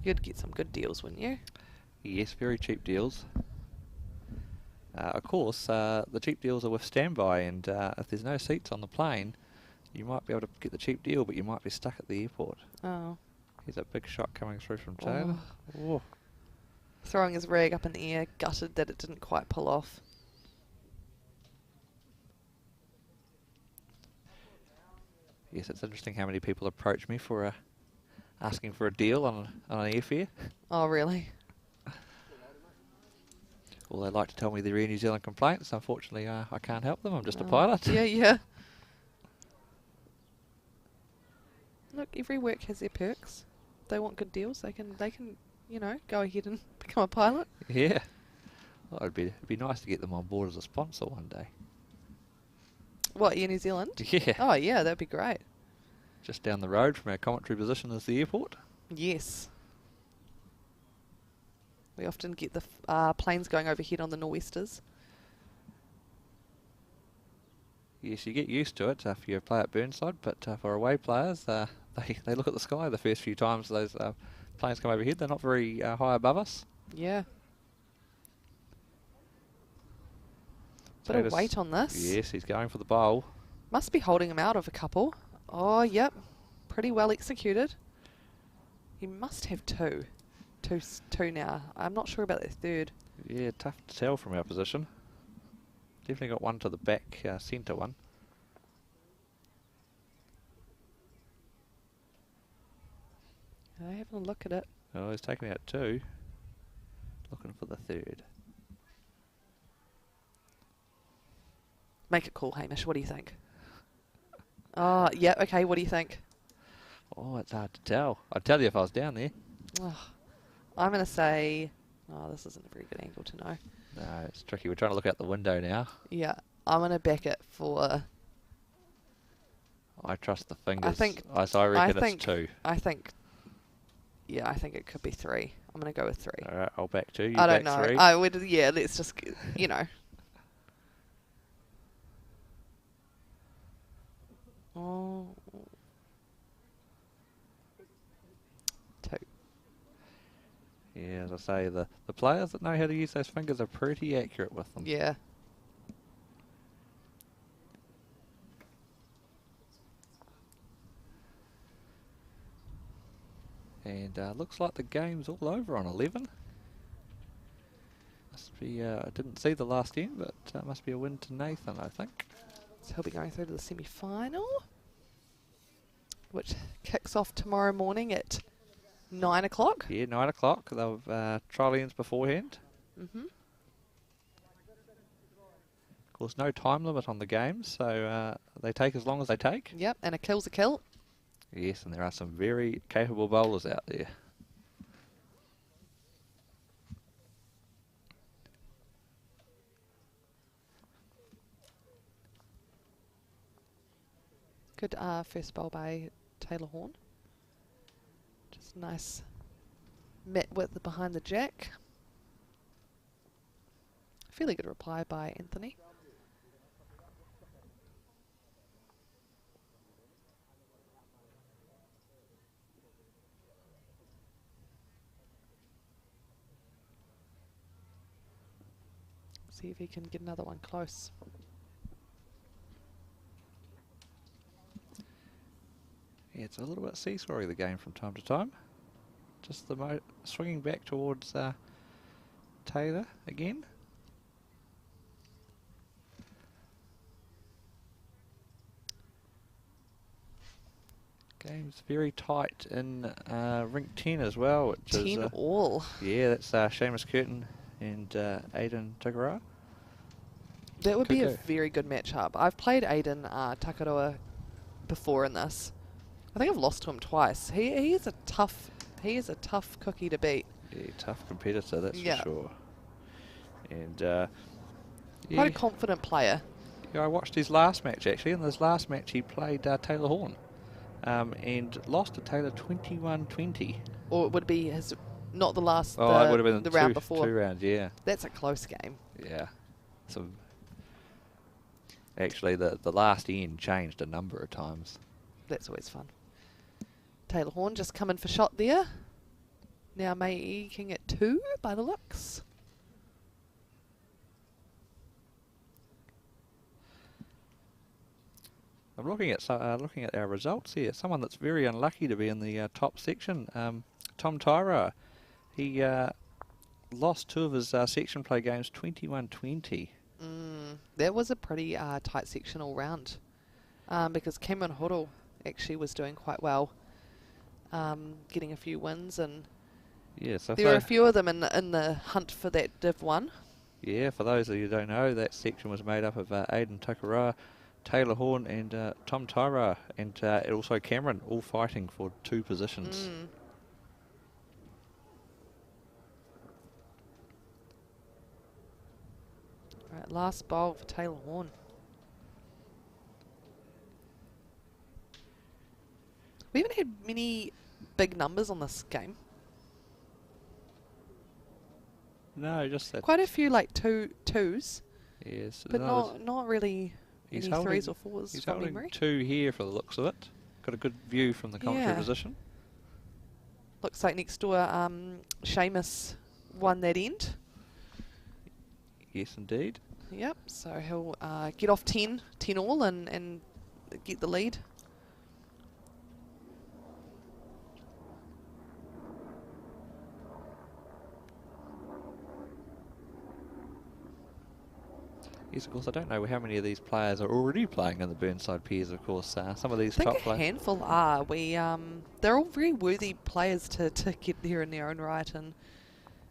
You'd get some good deals, wouldn't you? Yes, very cheap deals. Of course, the cheap deals are with standby, and if there's no seats on the plane, you might be able to get the cheap deal, but you might be stuck at the airport. Oh. Here's a big shot coming through from Taylor. Oh. Throwing his rag up in the air, gutted that it didn't quite pull off. Yes, it's interesting how many people approach me for asking for a deal on an airfare. Oh, really? Well, they like to tell me their Air New Zealand complaints. Unfortunately, I can't help them. I'm just a pilot. Yeah, yeah. Look, every work has their perks. If they want good deals, they can, you know, go ahead and become a pilot. Yeah. Well, it'd be nice to get them on board as a sponsor one day. What, Air New Zealand? Yeah. Oh, yeah, that'd be great. Just down the road from our commentary position is the airport. Yes. We often get the planes going overhead on the nor'westers. Yes, you get used to it if you play at Burnside, but for away players, they look at the sky the first few times those planes come overhead. They're not very high above us. Yeah. Bit of weight on this. Yes, he's going for the bowl. Must be holding him out of a couple. Oh, yep. Pretty well executed. He must have two. Two now. I'm not sure about that third. Yeah, tough to tell from our position. Definitely got one to the back centre one. Having a look at it. Oh, he's taking out two. Looking for the third. Make it cool, Hamish. What do you think? Oh, yeah, okay, what do you think? Oh, it's hard to tell. I'd tell you if I was down there. Oh, I'm going to say... Oh, this isn't a very good angle to know. No, it's tricky. We're trying to look out the window now. Yeah, I'm going to back it for... I trust the fingers. I reckon it's two. I think it could be three. I'm going to go with three. All right, I'll back two. You I back don't know. three. I would, yeah, let's just, you know. Oh. Two. Yeah, as I say, the players that know how to use those fingers are pretty accurate with them. Yeah. And looks like the game's all over on 11. Must be, I didn't see the last end, but must be a win to Nathan, I think. So he'll be going through to the semi-final, which kicks off tomorrow morning at 9 o'clock. Yeah, 9 o'clock. They'll trial ends beforehand. Mm-hmm. Of course, no time limit on the games, so they take as long as they take. Yep, and a kill's a kill. Yes, and there are some very capable bowlers out there. Good first bowl by Taylor Horn. Just nice met width behind the jack. Fairly good reply by Anthony. See if he can get another one close. Yeah, it's a little bit seesawy, the game, from time to time. Just the swinging back towards Taylor again. Game's very tight in rink 10 as well, which 10 is all. Yeah, that's Seamus Curtin and Aiden Takaroa. That would be a very good matchup. I've played Aiden Takaroa before in this. I think I've lost to him twice. He is a tough cookie to beat. Yeah, tough competitor, that's for sure. And quite a confident player. Yeah, I watched his last match actually. In his last match, he played Taylor Horn, and lost to Taylor 21-20. Or it would be his, not the last. Oh, it would have been the round before. 2 rounds. Yeah. That's a close game. Yeah. So actually, the last end changed a number of times. That's always fun. Taylor Horn just coming for shot there. Now making it 2 by the looks. I'm looking at our results here. Someone that's very unlucky to be in the top section, Tom Tyra. He lost 2 of his section play games, 21-20. That was a pretty tight section all round, because Cameron Hoddle actually was doing quite well, getting a few wins, and there were a few of them in the hunt for that Div 1. Yeah, for those of you who don't know, that section was made up of Aiden Takaroa, Taylor Horn and Tom Tyra, and also Cameron, all fighting for 2 positions. Right, last bowl for Taylor Horn. We haven't had many big numbers on this game. No, just that. Quite a few like twos. Yes, but not really any 3s or 4s. He's from holding memory. 2 here for the looks of it. Got a good view from the commentary position. Looks like next door, Seamus won that end. Yes, indeed. Yep. So he'll get off 10 all, and get the lead. Yes, of course, I don't know how many of these players are already playing in the Burnside Peers, of course. Some of these top players. I think a handful are. They're all very worthy players to get there in their own right, and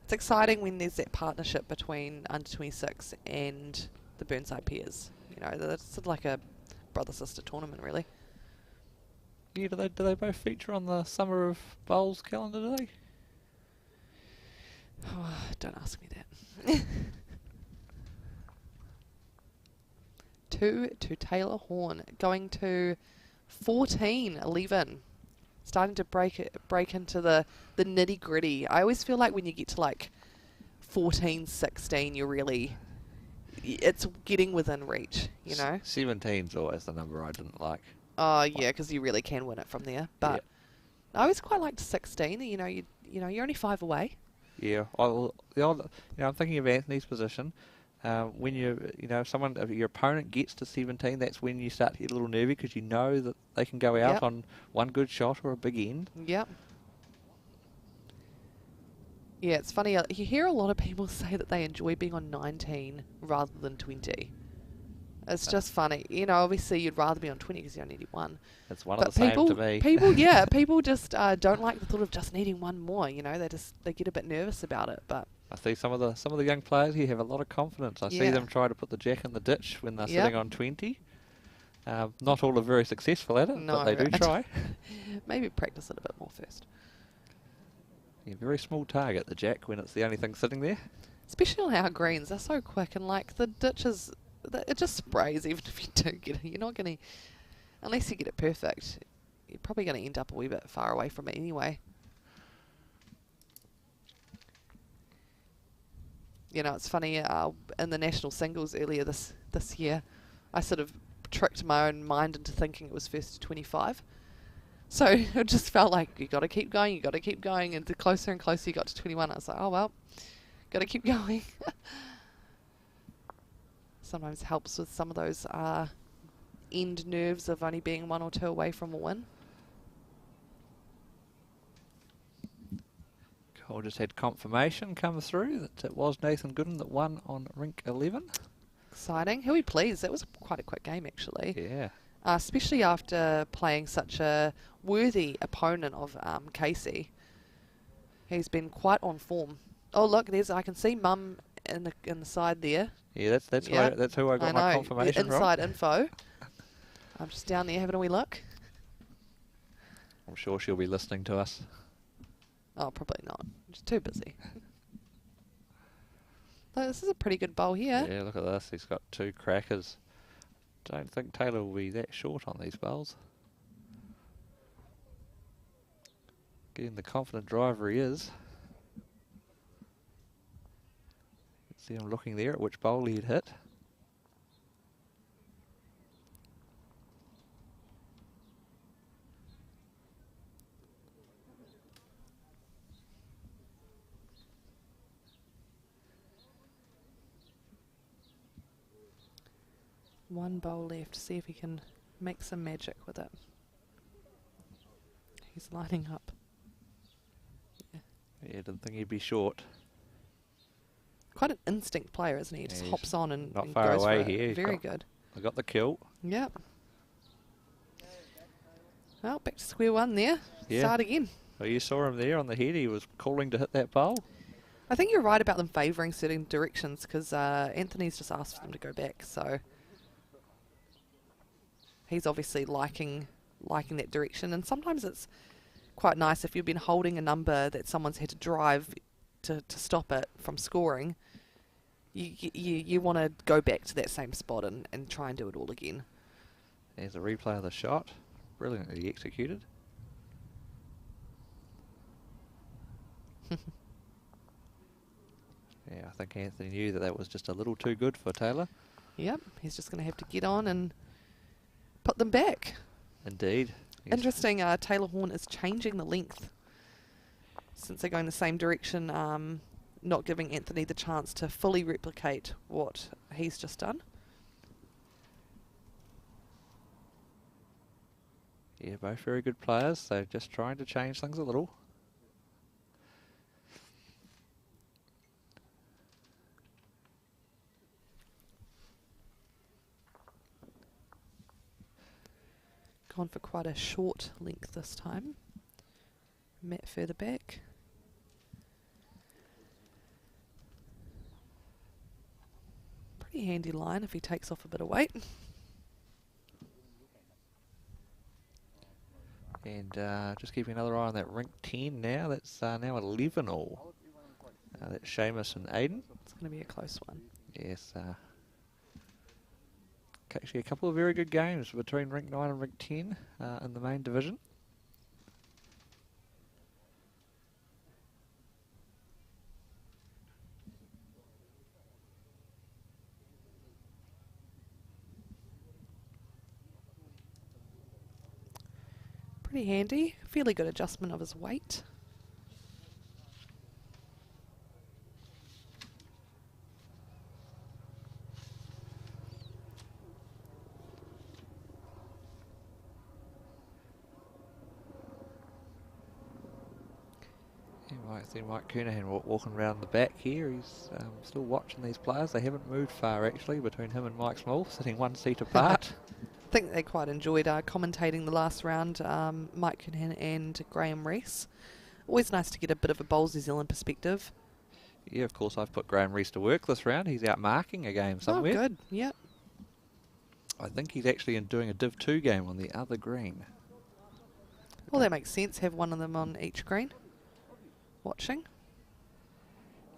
it's exciting when there's that partnership between Under-26 and the Burnside Peers. You know, it's sort of like a brother-sister tournament, really. Yeah, do they both feature on the Summer of Bowls calendar, do they? Oh, don't ask me that. 2 to Taylor Horn, going to 14-11. Starting to break into the nitty gritty. I always feel like when you get to like 14-16, it's getting within reach, you know. 17's always the number I didn't like. Oh yeah, because you really can win it from there. But I always quite liked 16. You know, you're only 5 away. Yeah, I'm thinking of Anthony's position. When if your opponent gets to 17, that's when you start to get a little nervy because you know that they can go out on one good shot or a big end. Yep. Yeah, it's funny. You hear a lot of people say that they enjoy being on 19 rather than 20. It's just funny. Obviously you'd rather be on 20 because you only need one. It's one of the same to me. People just don't like the thought of just needing one more. They get a bit nervous about it. But I see some of the young players here have a lot of confidence. I see them try to put the jack in the ditch when they're sitting on 20. Not all are very successful at it, but they do try. Maybe practice it a bit more first. Yeah, very small target, the jack, when it's the only thing sitting there. Especially on our greens, they're so quick, and like the ditches, it just sprays even if you do get it. You're not going to, unless you get it perfect, you're probably going to end up a wee bit far away from it anyway. It's funny, in the national singles earlier this year, I sort of tricked my own mind into thinking it was first to 25. So it just felt like you got to keep going, and the closer and closer you got to 21, I was like, oh well, got to keep going. Sometimes helps with some of those end nerves of only being 1 or 2 away from a win. Cole just had confirmation come through that it was Nathan Gooden that won on rink 11. Exciting. Who he pleased. That was quite a quick game, actually. Yeah. Especially after playing such a worthy opponent of Casey. He's been quite on form. Oh look, I can see Mum in the side there. Yeah, that's who I got my confirmation from. Inside info. I'm just down there having a wee look. I'm sure she'll be listening to us. Oh, probably not. Just too busy. This is a pretty good bowl here. Yeah, look at this. He's got 2 crackers. Don't think Taylor will be that short on these bowls. Getting the confident driver he is. See him looking there at which bowl he'd hit. One bowl left. See if he can make some magic with it. He's lining up. Yeah, didn't think he'd be short. Quite an instinct player, isn't he? He just hops on and not far goes away for it. here. Very good. I got the kill. Yep. Well, back to square one there. Yeah. Start again. Well, you saw him there on the head. He was calling to hit that bowl. I think you're right about them favouring certain directions because Anthony's just asked for them to go back. So he's obviously liking that direction. And sometimes it's quite nice if you've been holding a number that someone's had to drive to stop it from scoring. You want to go back to that same spot and try and do it all again. There's a replay of the shot. Brilliantly executed. Yeah, I think Anthony knew that was just a little too good for Taylor. Yep, he's just going to have to get on and put them back. Indeed. Yes. Interesting, Taylor Horn is changing the length since they're going the same direction, not giving Anthony the chance to fully replicate what he's just done. Yeah, both very good players, so just trying to change things a little. Gone for quite a short length this time. Matt further back. Pretty handy line if he takes off a bit of weight. And just keeping another eye on that rink 10 now. That's now 11 all. That's Seamus and Aiden. It's going to be a close one. Yes. Actually, a couple of very good games between rink 9 and rink 10 in the main division. Pretty handy. Fairly good adjustment of his weight. I see Mike Kernahan walking around the back here. He's still watching these players. They haven't moved far actually between him and Mike Small, sitting 1 seat apart. I think they quite enjoyed commentating the last round, Mike Kernahan and Graham Rees. Always nice to get a bit of a Bowls New Zealand perspective. Yeah, of course I've put Graham Rees to work this round. He's out marking a game somewhere. Oh, good. Yep. I think he's actually doing a Div 2 game on the other green. Well, that makes sense. Have one of them on each green. Watching.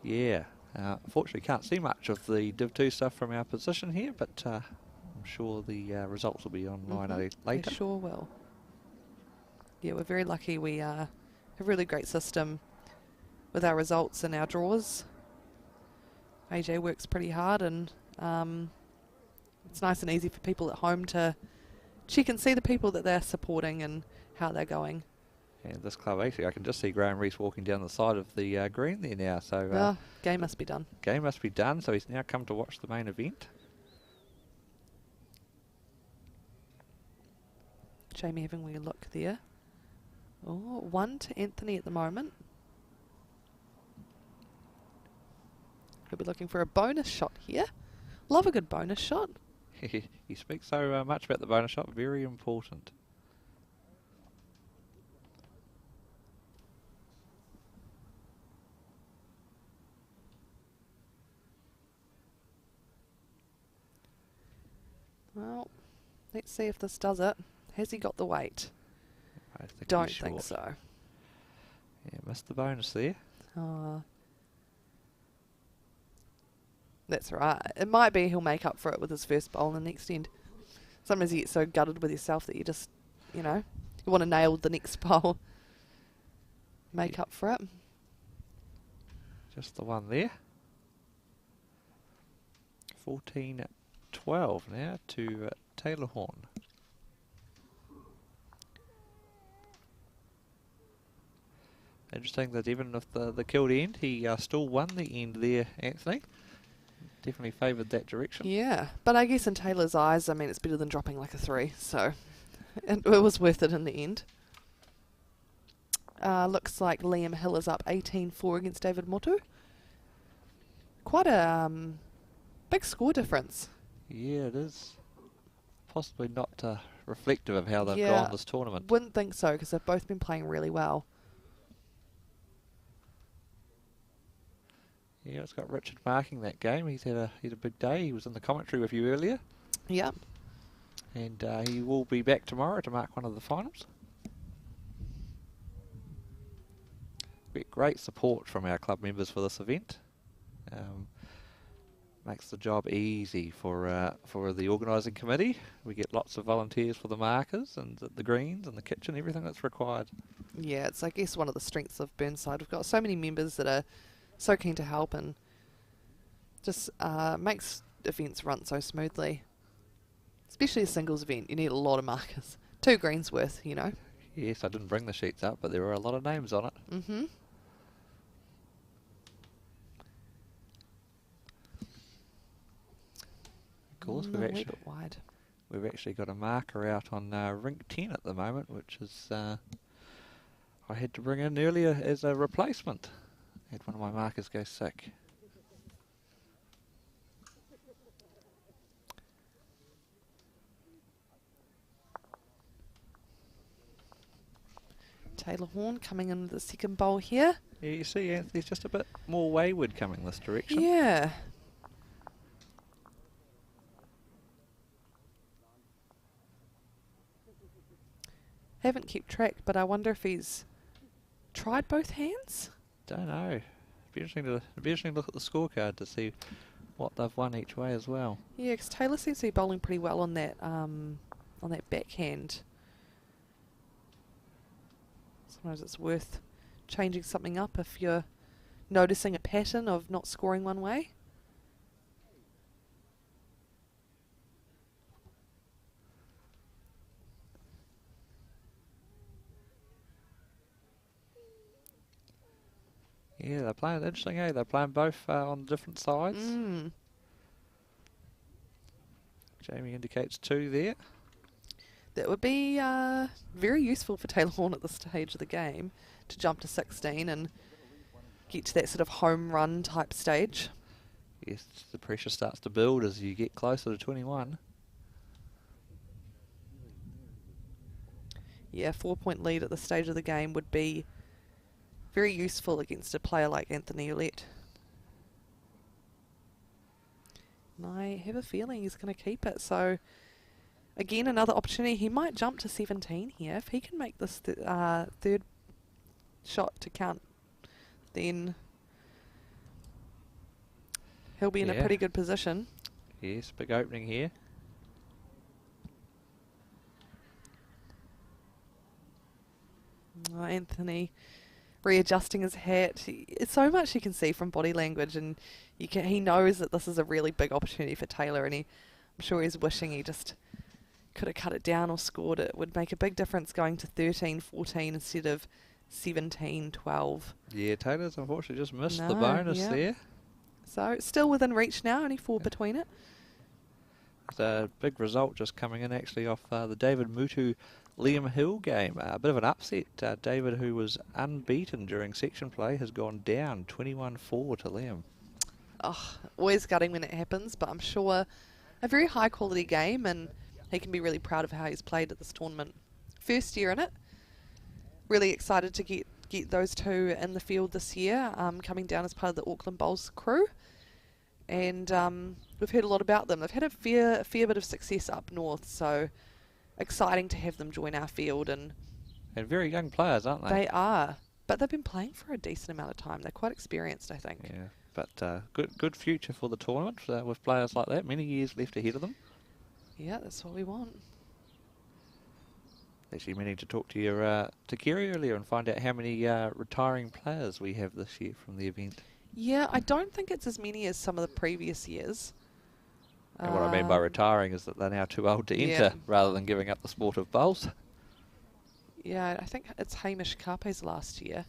Yeah. Unfortunately, can't see much of the Div 2 stuff from our position here, but I'm sure the results will be online later. They sure will. Yeah, we're very lucky. We have a really great system with our results and our draws. AJ works pretty hard, and it's nice and easy for people at home to check and see the people that they're supporting and how they're going. And this club, actually, I can just see Graham Rees walking down the side of the green there now. So game must be done. Game must be done, so he's now come to watch the main event. Jamie having a wee look there. Oh, 1 to Anthony at the moment. He'll be looking for a bonus shot here. Love a good bonus shot. He speaks so much about the bonus shot, very important. Well, let's see if this does it. Has he got the weight? I think Don't think so. Yeah, missed the bonus there. That's right. It might be he'll make up for it with his first bowl in the next end. Sometimes you get so gutted with yourself that you just, you want to nail the next bowl. Make up for it. Just the one there. 14-12 now to Taylor Horn. Interesting that even with the killed end, he still won the end there, Anthony. Definitely favoured that direction. Yeah, but I guess in Taylor's eyes, it's better than dropping like a 3, so it was worth it in the end. Looks like Liam Hill is up 18-4 against David Motu. Quite a big score difference. Yeah, it is. Possibly not reflective of how they've gone this tournament. Wouldn't think so, because they've both been playing really well. Yeah, it's got Richard marking that game. He's had a big day. He was in the commentary with you earlier. Yeah. And he will be back tomorrow to mark one of the finals. Great support from our club members for this event. Makes the job easy for the organising committee. We get lots of volunteers for the markers and the greens and the kitchen, everything that's required. Yeah, it's I guess one of the strengths of Burnside. We've got so many members that are so keen to help, and just makes events run so smoothly. Especially a singles event, you need a lot of markers. 2 greens worth, Yes, I didn't bring the sheets up, but there were a lot of names on it. Mm-hmm. Of course, we've actually got a marker out on rink 10 at the moment, which is I had to bring in earlier as a replacement. I had one of my markers go sick. Taylor Horn coming in with the second bowl here. Yeah, you see Anthony's just a bit more wayward coming this direction. Yeah. Haven't kept track, but I wonder if he's tried both hands? Don't know. It'd be interesting to look at the scorecard to see what they've won each way as well. Yeah, because Taylor seems to be bowling pretty well on that backhand. Sometimes it's worth changing something up if you're noticing a pattern of not scoring one way. Yeah, they're playing interesting, eh? They're playing both on different sides. Jamie indicates 2 there. That would be very useful for Taylor Horn at this stage of the game to jump to 16 and get to that sort of home run type stage. Yes, the pressure starts to build as you get closer to 21. Yeah, 4-point lead at this stage of the game would be very useful against a player like Anthony Ouellette. And I have a feeling he's going to keep it. So, again, another opportunity. He might jump to 17 here. If he can make this third shot to count, then he'll be in a pretty good position. Yes, big opening here. Oh, Anthony readjusting his hat. It's so much you can see from body language, and he knows that this is a really big opportunity for Taylor, and I'm sure he's wishing he just could have cut it down or scored it. It would make a big difference going to 13-14 instead of 17-12. Yeah, Taylor's unfortunately just missed the bonus there. So still within reach now, only 4 between it. It's a big result just coming in actually off the David Mutu Liam Hill game. A bit of an upset. David, who was unbeaten during section play, has gone down 21-4 to Liam. Oh, always gutting when it happens, but I'm sure a very high quality game, and he can be really proud of how he's played at this tournament. First year in it. Really excited to get those two in the field this year, coming down as part of the Auckland Bowls crew. And we've heard a lot about them. They've had a fair bit of success up north, so exciting to have them join our field. And very young players, aren't they? They are, but they've been playing for a decent amount of time. They're quite experienced, I think. Yeah, but good future for the tournament with players like that. Many years left ahead of them. Yeah, that's what we want. Actually, meaning to talk to your to Kerry earlier and find out how many retiring players we have this year from the event. Yeah, I don't think it's as many as some of the previous years. And what I mean by retiring is that they're now too old to enter rather than giving up the sport of bowls. Yeah, I think it's Hamish Karpe's last year.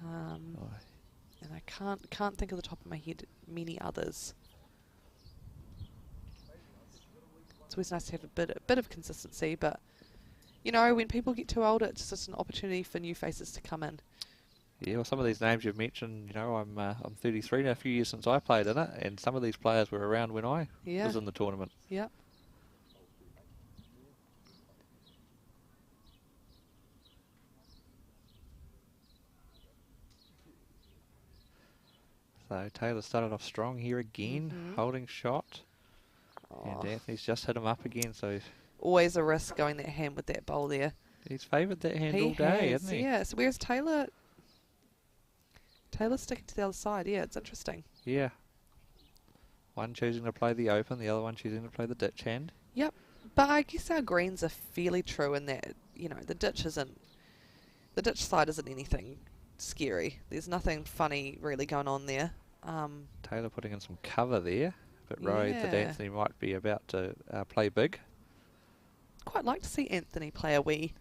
And I can't think of the top of my head many others. It's always nice to have a bit of consistency, but you know, when people get too old, it's just an opportunity for new faces to come in. Yeah, well, some of these names you've mentioned, you know, I'm 33 now, a few years since I played in it, and some of these players were around when I was in the tournament. Yeah. So Taylor started off strong here again, holding shot. And Anthony's just hit him up again, so always a risk going that hand with that bowl there. He's favoured that hand all day, hasn't he? Yeah, so where's Taylor? Taylor's sticking to the other side. Yeah, it's interesting. Yeah. One choosing to play the open, the other one choosing to play the ditch hand. Yep. But I guess our greens are fairly true in that, you know, the ditch side isn't anything scary. There's nothing funny really going on there. Taylor putting in some cover there, but worried that Anthony might be about to play big. Quite like to see Anthony play a wee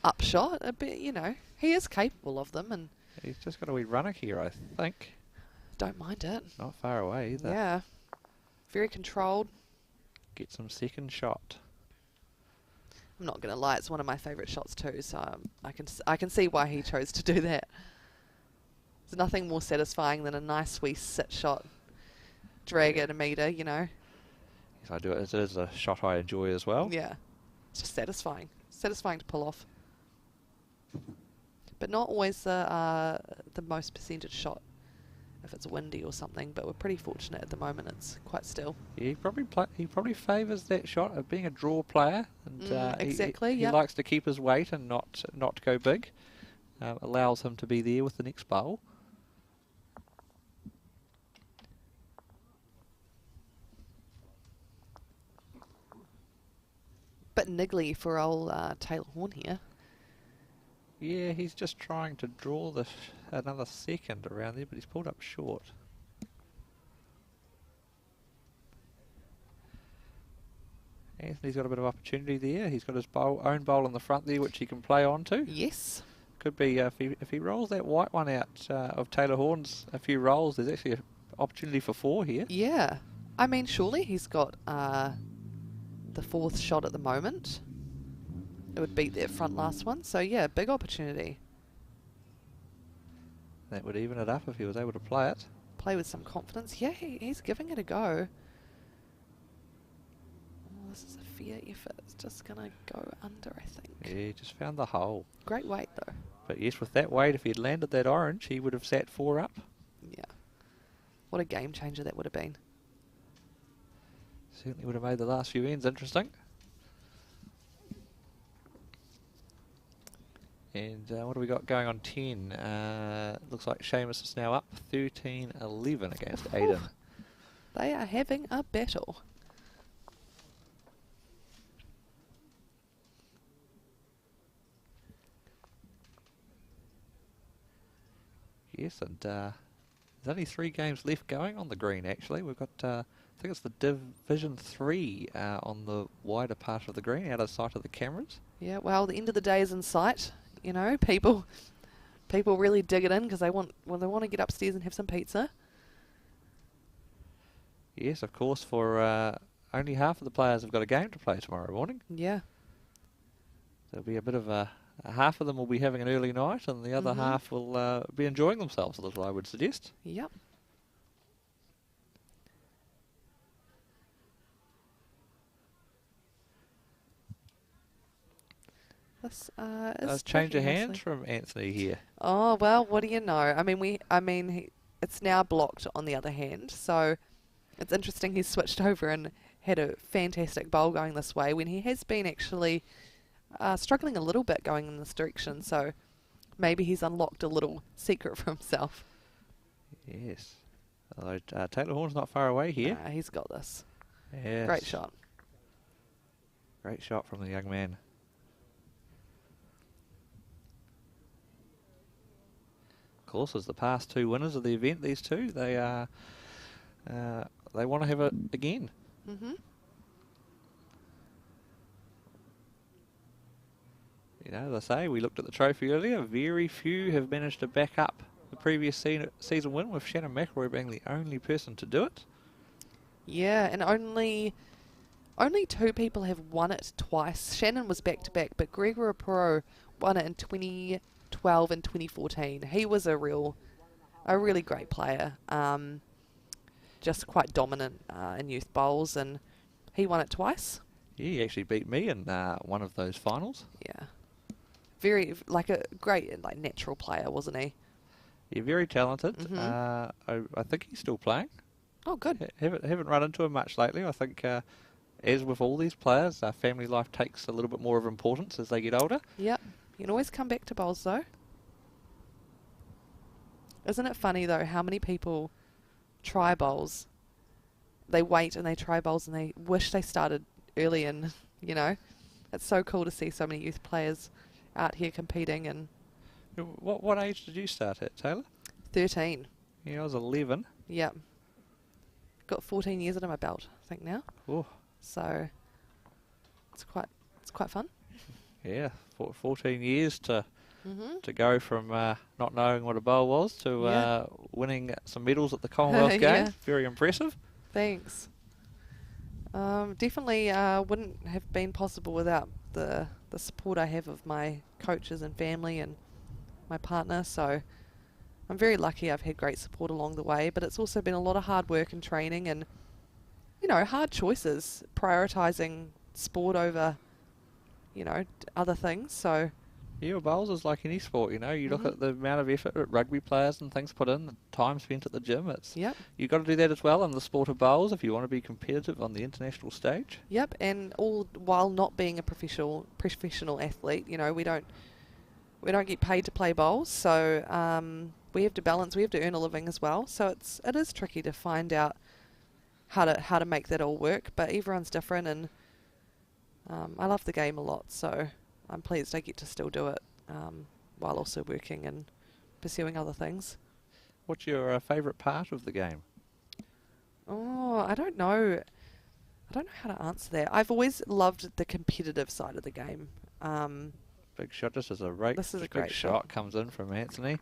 upshot a bit, you know. He is capable of them, and he's just got a wee runner here, I think. Don't mind it. Not far away either. Yeah. Very controlled. Get some second shot. I'm not going to lie, it's one of my favourite shots too, so I can see why he chose to do that. There's nothing more satisfying than a nice wee sit shot. Drag it a metre, you know. Yes, I do it. It is a shot I enjoy as well. Yeah. It's just satisfying. Satisfying to pull off. But not always the most percentage shot if it's windy or something, but we're pretty fortunate at the moment. It's quite still. Yeah, he probably favours that shot of being a draw player, and exactly. He likes to keep his weight and not go big. Allows him to be there with the next bowl. Bit niggly for old Taylor Horn here. Yeah, he's just trying to draw another second around there, but he's pulled up short. Anthony's got a bit of opportunity there. He's got his own bowl in the front there, which he can play onto. Yes. Could be, if he rolls that white one out of Taylor Horn's a few rolls, there's actually an opportunity for 4 here. Yeah. I mean, surely he's got the 4th shot at the moment. It would beat that front last one. So, yeah, big opportunity. That would even it up if he was able to play it. Play with some confidence. Yeah, he's giving it a go. Oh, this is a fair effort. It's just going to go under, I think. Yeah, he just found the hole. Great weight, though. But yes, with that weight, if he'd landed that orange, he would have sat 4 up. Yeah. What a game changer that would have been. Certainly would have made the last few ends interesting. And what have we got going on 10? Looks like Seamus is now up 13-11 against Aiden. They are having a battle. Yes, and there's only 3 games left going on the green, actually. We've got, I think it's the Division 3 on the wider part of the green, out of sight of the cameras. Yeah, well, the end of the day is in sight. You know, people really dig it in because they want to get upstairs and have some pizza. Yes, of course, for only half of the players have got a game to play tomorrow morning. Yeah. There'll be a bit of half of them will be having an early night and the other half will be enjoying themselves a little, I would suggest. Yep. This is change of hands from Anthony here. Oh well, what do you know? I mean, it's now blocked on the other hand, so it's interesting he's switched over and had a fantastic bowl going this way when he has been actually struggling a little bit going in this direction. So maybe he's unlocked a little secret for himself. Yes. Although Taylor Horn's not far away here. He's got this. Yes. Great shot. Great shot from the young man. Of course, as the past 2 winners of the event, these two, they are they want to have it again. Mm-hmm. You know, as I say, we looked at the trophy earlier. Very few have managed to back up the previous season win, with Shannon McElroy being the only person to do it. Yeah, and only 2 people have won it twice. Shannon was back-to-back, but Gregory Pro won it in 2012 and 2014. He was a really great player, just quite dominant in youth bowls, and he won it twice. Yeah, he actually beat me in one of those finals. Yeah, very a great natural player, wasn't he? Yeah, very talented. I think he's still playing. Oh, good. Haven't run into him much lately. I think, as with all these players, family life takes a little bit more of importance as they get older. Yep. You can always come back to bowls, though. Isn't it funny, though, how many people try bowls? They wait and they try bowls and they wish they started early, and, you know, it's so cool to see so many youth players out here competing. And what age did you start at, Taylor? 13. Yeah, I was 11. Yep. Got 14 years under my belt, I think, now. Oh. So it's quite fun. Yeah, 14 years to go from not knowing what a bowl was to winning some medals at the Commonwealth Games. Yeah. Very impressive. Thanks. Definitely wouldn't have been possible without the support I have of my coaches and family and my partner. So I'm very lucky I've had great support along the way, but it's also been a lot of hard work and training and, you know, hard choices, prioritising sport over, you know, other things. So yeah, bowls is like any sport, you know. You look at the amount of effort that rugby players and things put in, the time spent at the gym. You've got to do that as well in the sport of bowls if you want to be competitive on the international stage. Yep, and all while not being a professional athlete, you know, we don't get paid to play bowls, so we have to balance. We have to earn a living as well. So it is tricky to find out how to make that all work. But everyone's different, and I love the game a lot, so I'm pleased I get to still do it while also working and pursuing other things. What's your favourite part of the game? Oh, I don't know. I don't know how to answer that. I've always loved the competitive side of the game. Big shot. This is a great shot. Comes in from Anthony.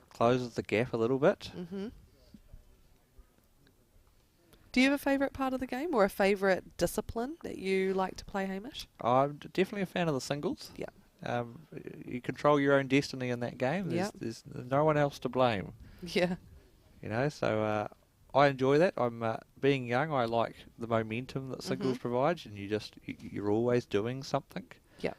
Closes the gap a little bit. Do you have a favourite part of the game or a favourite discipline that you like to play, Hamish? I'm definitely a fan of the singles. Yeah. You control your own destiny in that game. There's no one else to blame. Yeah. You know, so I enjoy that. Being young, I like the momentum that singles provides, and you're always doing something. Yeah.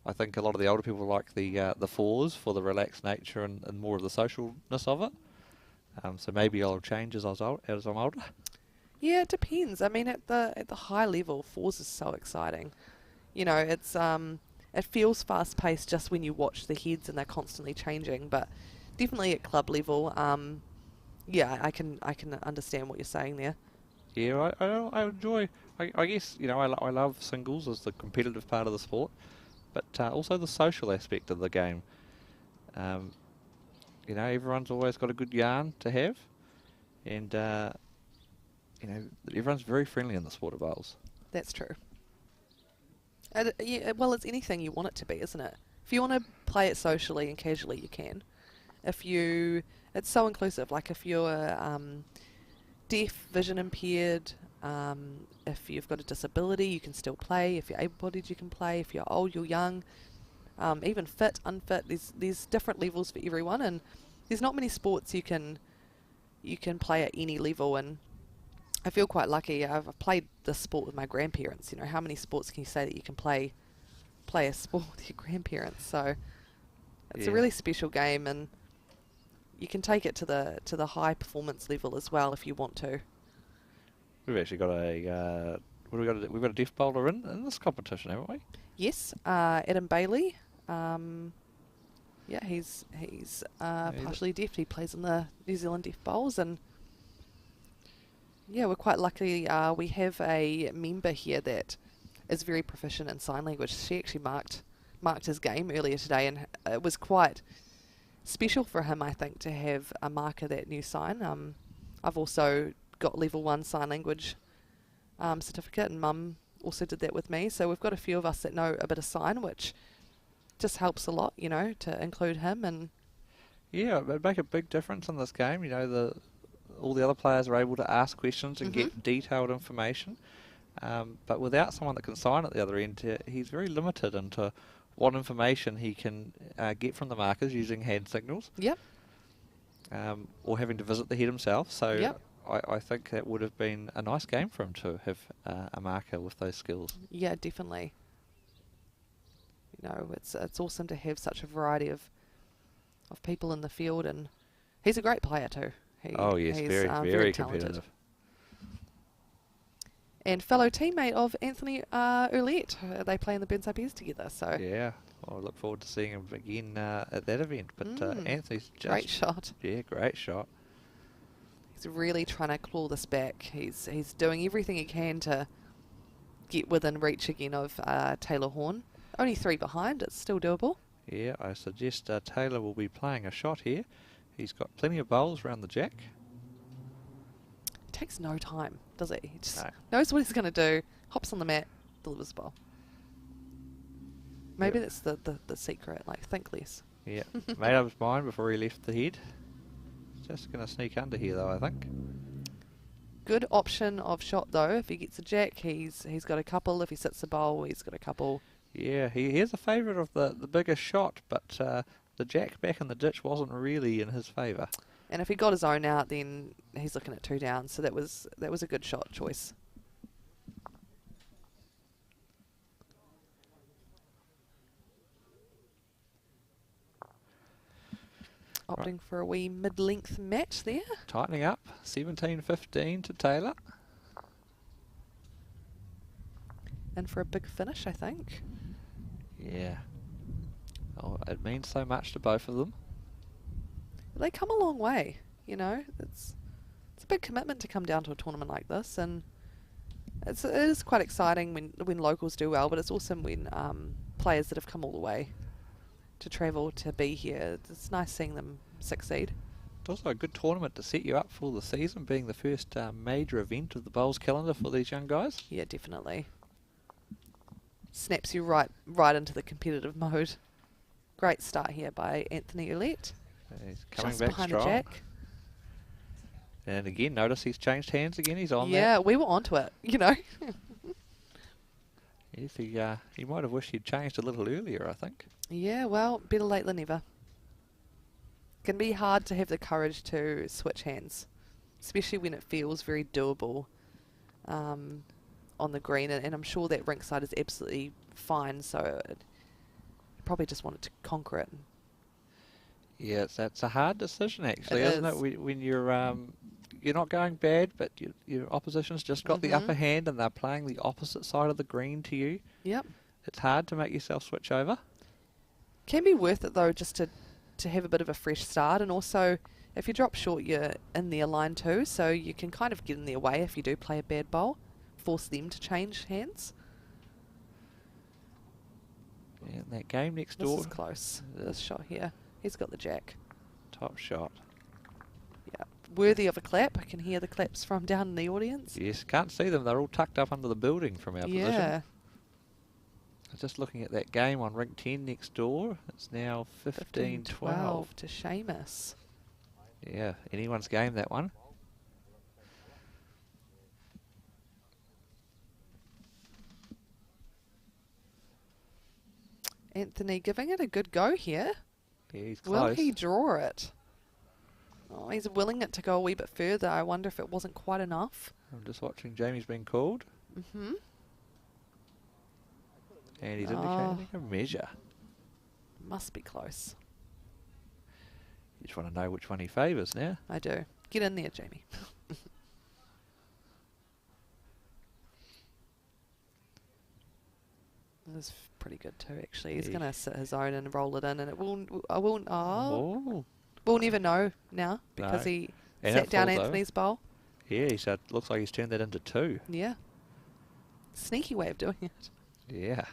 I think a lot of the older people like the fours for the relaxed nature and more of the socialness of it. So maybe I'll change as I'm older. Yeah, it depends. I mean, at the high level, fours is so exciting. You know, it's it feels fast paced just when you watch the heads and they're constantly changing. But definitely at club level, yeah, I can understand what you're saying there. Yeah, I enjoy. I guess I love singles as the competitive part of the sport, but also the social aspect of the game. Everyone's always got a good yarn to have, and everyone's very friendly in the sport of bowls. That's true. Yeah, well, it's anything you want it to be, isn't it? If you want to play it socially and casually, you can. It's so inclusive. Like if you're deaf, vision impaired, if you've got a disability, you can still play. If you're able-bodied, you can play. If you're old, you're young. Even fit, unfit. There's different levels for everyone, and there's not many sports you can play at any level. And I feel quite lucky. I've played this sport with my grandparents. You know, how many sports can you say that you can play a sport with your grandparents? So it's a really special game, and you can take it to the high performance level as well if you want to. We've actually got we've got a deaf bowler in this competition, haven't we? Yes, Adam Bailey. He's partially deaf. He plays in the New Zealand Deaf Bowls, and yeah, we're quite lucky. We have a member here that is very proficient in sign language. She actually marked his game earlier today, and it was quite special for him, I think, to have a marker that knew sign. I've also got level 1 sign language certificate, and Mum also did that with me. So we've got a few of us that know a bit of sign, which just helps a lot, to include him. And yeah, it'd make a big difference in this game. All the other players are able to ask questions and get detailed information. But without someone that can sign at the other end, he's very limited into what information he can get from the markers using hand signals. Yep. Or having to visit the head himself. So yep. I think that would have been a nice game for him to have a marker with those skills. Yeah, definitely. It's awesome to have such a variety of people in the field, and he's a great player too. He's very, very competitive. And fellow teammate of Anthony Ouellette. They play in the Burnside Bears together. So yeah, I look forward to seeing him again at that event. But Anthony's just great shot. Yeah, great shot. He's really trying to claw this back. He's doing everything he can to get within reach again of Taylor Horn. Only 3 behind. It's still doable. Yeah, I suggest Taylor will be playing a shot here. He's got plenty of bowls around the jack. It takes no time, does it? He just knows what he's going to do, hops on the mat, delivers the bowl. Maybe that's the secret, like think less. Yeah, made up his mind before he left the head. Just going to sneak under here though, I think. Good option of shot though. If he gets a jack, he's got a couple. If he sits the bowl, he's got a couple. Yeah, he is a favourite of the biggest shot, but the jack back in the ditch wasn't really in his favour. And if he got his own out, then he's looking at 2 down. So that was a good shot choice. Opting for a wee mid-length match there. Tightening up, 17-15 to Taylor. And for a big finish, I think. Yeah. Oh, it means so much to both of them. They come a long way, It's a big commitment to come down to a tournament like this, and it is quite exciting when locals do well, but it's awesome when players that have come all the way to travel to be here. It's nice seeing them succeed. It's also a good tournament to set you up for the season, being the first major event of the Bowls calendar for these young guys. Yeah, definitely. Snaps you right into the competitive mode. Great start here by Anthony Ouellette. He's coming just back behind strong. The jack. And again, notice he's changed hands again. He's on that. Yeah, we were onto it, Yeah, Yes, he might have wished he'd changed a little earlier, I think. Yeah, well, better late than never. Can be hard to have the courage to switch hands, especially when it feels very doable on the green, and I'm sure that rink side is absolutely fine, so you probably just wanted to conquer it. Yeah, it's a hard decision actually, isn't it? When you're not going bad, but your opposition's just got the upper hand and they're playing the opposite side of the green to you. Yep. It's hard to make yourself switch over. Can be worth it though, just to have a bit of a fresh start, and also if you drop short, you're in their line too, so you can kind of get in their way if you do play a bad bowl, force them to change hands. Yeah, and that game next door. This is close. This shot here. He's got the jack. Top shot. Yeah, worthy of a clap. I can hear the claps from down in the audience. Yes, can't see them. They're all tucked up under the building from our position. Yeah. Just looking at that game on rink 10 next door. It's now 15-12 to Seamus. Yeah, anyone's game, that one. Anthony giving it a good go here. Yeah, he's close. Will he draw it? Oh, he's willing it to go a wee bit further. I wonder if it wasn't quite enough. I'm just watching. Jamie's been called. Mm-hmm. And he's indicating a measure. Must be close. You just want to know which one he favours now. I do. Get in there, Jamie. This is pretty good too, actually. He's going to sit his own and roll it in, and it we'll never know now because he sat down Anthony's bowl. Yeah, he said, looks like he's turned that into 2. Yeah. Sneaky way of doing it. Yeah.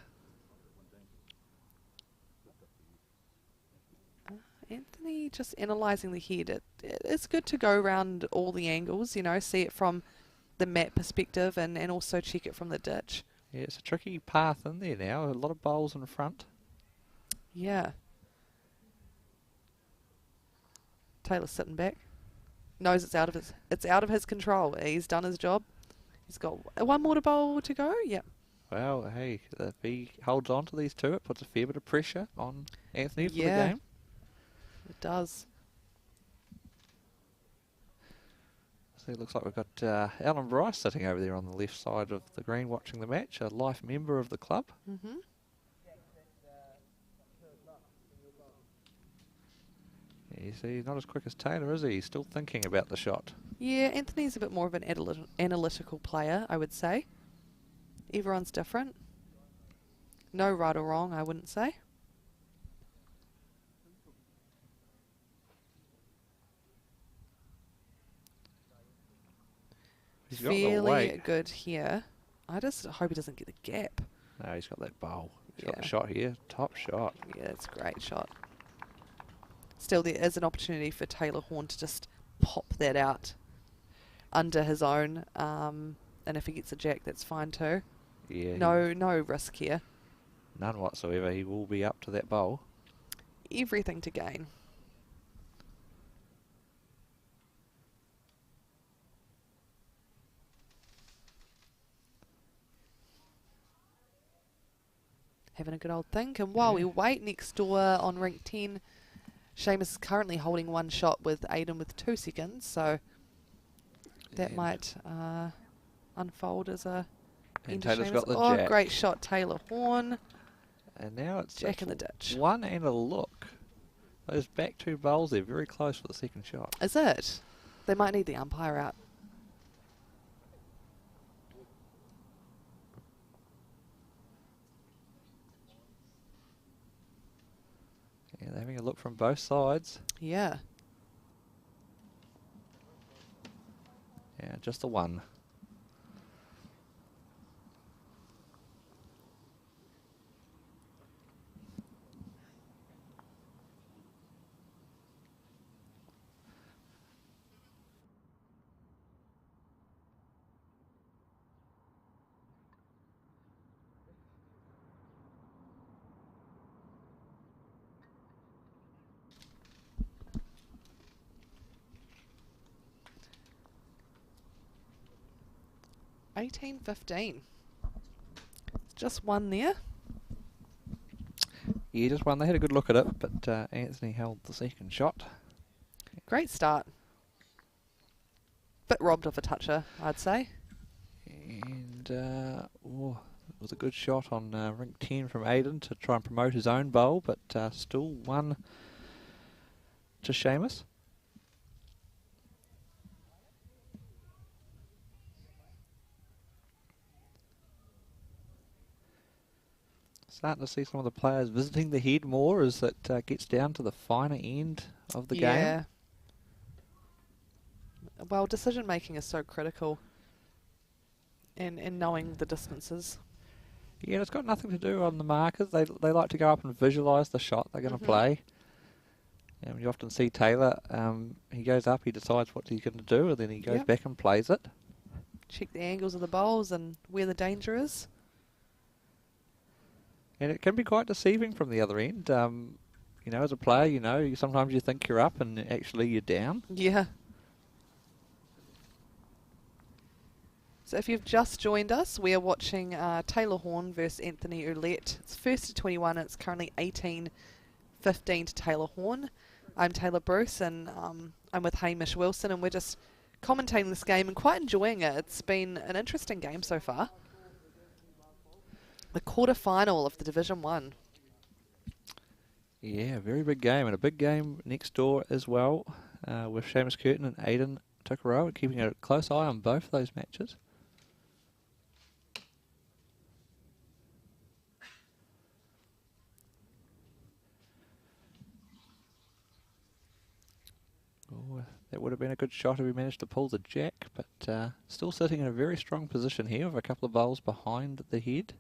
Anthony just analysing the head. It's good to go around all the angles, you know, see it from the mat perspective and also check it from the ditch. Yeah, it's a tricky path in there now. A lot of bowls in front. Yeah. Taylor's sitting back. Knows it's out of his control. He's done his job. He's got one more bowl to go. Yep. Well, hey, if he holds on to these 2, it puts a fair bit of pressure on Anthony for the game. It does. So it looks like we've got Alan Bryce sitting over there on the left side of the green watching the match, a life member of the club. Mm-hmm. Yeah, you see, he's not as quick as Taylor, is he? He's still thinking about the shot. Yeah, Anthony's a bit more of an analytical player, I would say. Everyone's different. No right or wrong, I wouldn't say. He's got fairly good here. I just hope he doesn't get the gap. No, he's got that bowl. He's got the shot here. Top shot. Yeah, it's a great shot. Still, there is an opportunity for Taylor Horn to just pop that out under his own. And if he gets a jack, that's fine too. Yeah. No risk here. None whatsoever. He will be up to that bowl. Everything to gain. Having a good old think. And while we wait, next door on rink 10, Seamus is currently holding one shot with Aiden with 2 seconds. So that might unfold as a... And Taylor's got the jack. Great shot, Taylor Horn. And now it's jack in the ditch. 1 and a look. Those back 2 bowls, they're very close for the second shot. Is it? They might need the umpire out. Yeah, they're having a look from both sides. Yeah. Yeah, just the 1. $18.15. Just one there. Yeah, just one. They had a good look at it, but Anthony held the second shot. Great start. Bit robbed of a toucher, I'd say. And it was a good shot on rink 10 from Aidan to try and promote his own bowl, but still one to Seamus. Starting to see some of the players visiting the head more as it gets down to the finer end of the game. Well, decision making is so critical, and knowing the distances. Yeah, it's got nothing to do on the markers. They like to go up and visualise the shot they're going to play. You often see Taylor, he goes up, he decides what he's going to do, and then he goes back and plays it. Check the angles of the bowls and where the danger is. And it can be quite deceiving from the other end. You know, as a player, sometimes you think you're up and actually you're down. Yeah. So if you've just joined us, we are watching Taylor Horn versus Anthony Ouellette. It's first to 21, and it's currently 18-15 to Taylor Horn. I'm Taylor Bruce, and I'm with Hamish Wilson, and we're just commentating this game and quite enjoying it. It's been an interesting game so far. The quarter-final of the Division 1. Yeah, very big game, and a big game next door as well, with Seamus Curtin and Aidan Tuckeroa keeping a close eye on both of those matches. Oh, that would have been a good shot if we managed to pull the jack, but still sitting in a very strong position here with a couple of bowls behind the head,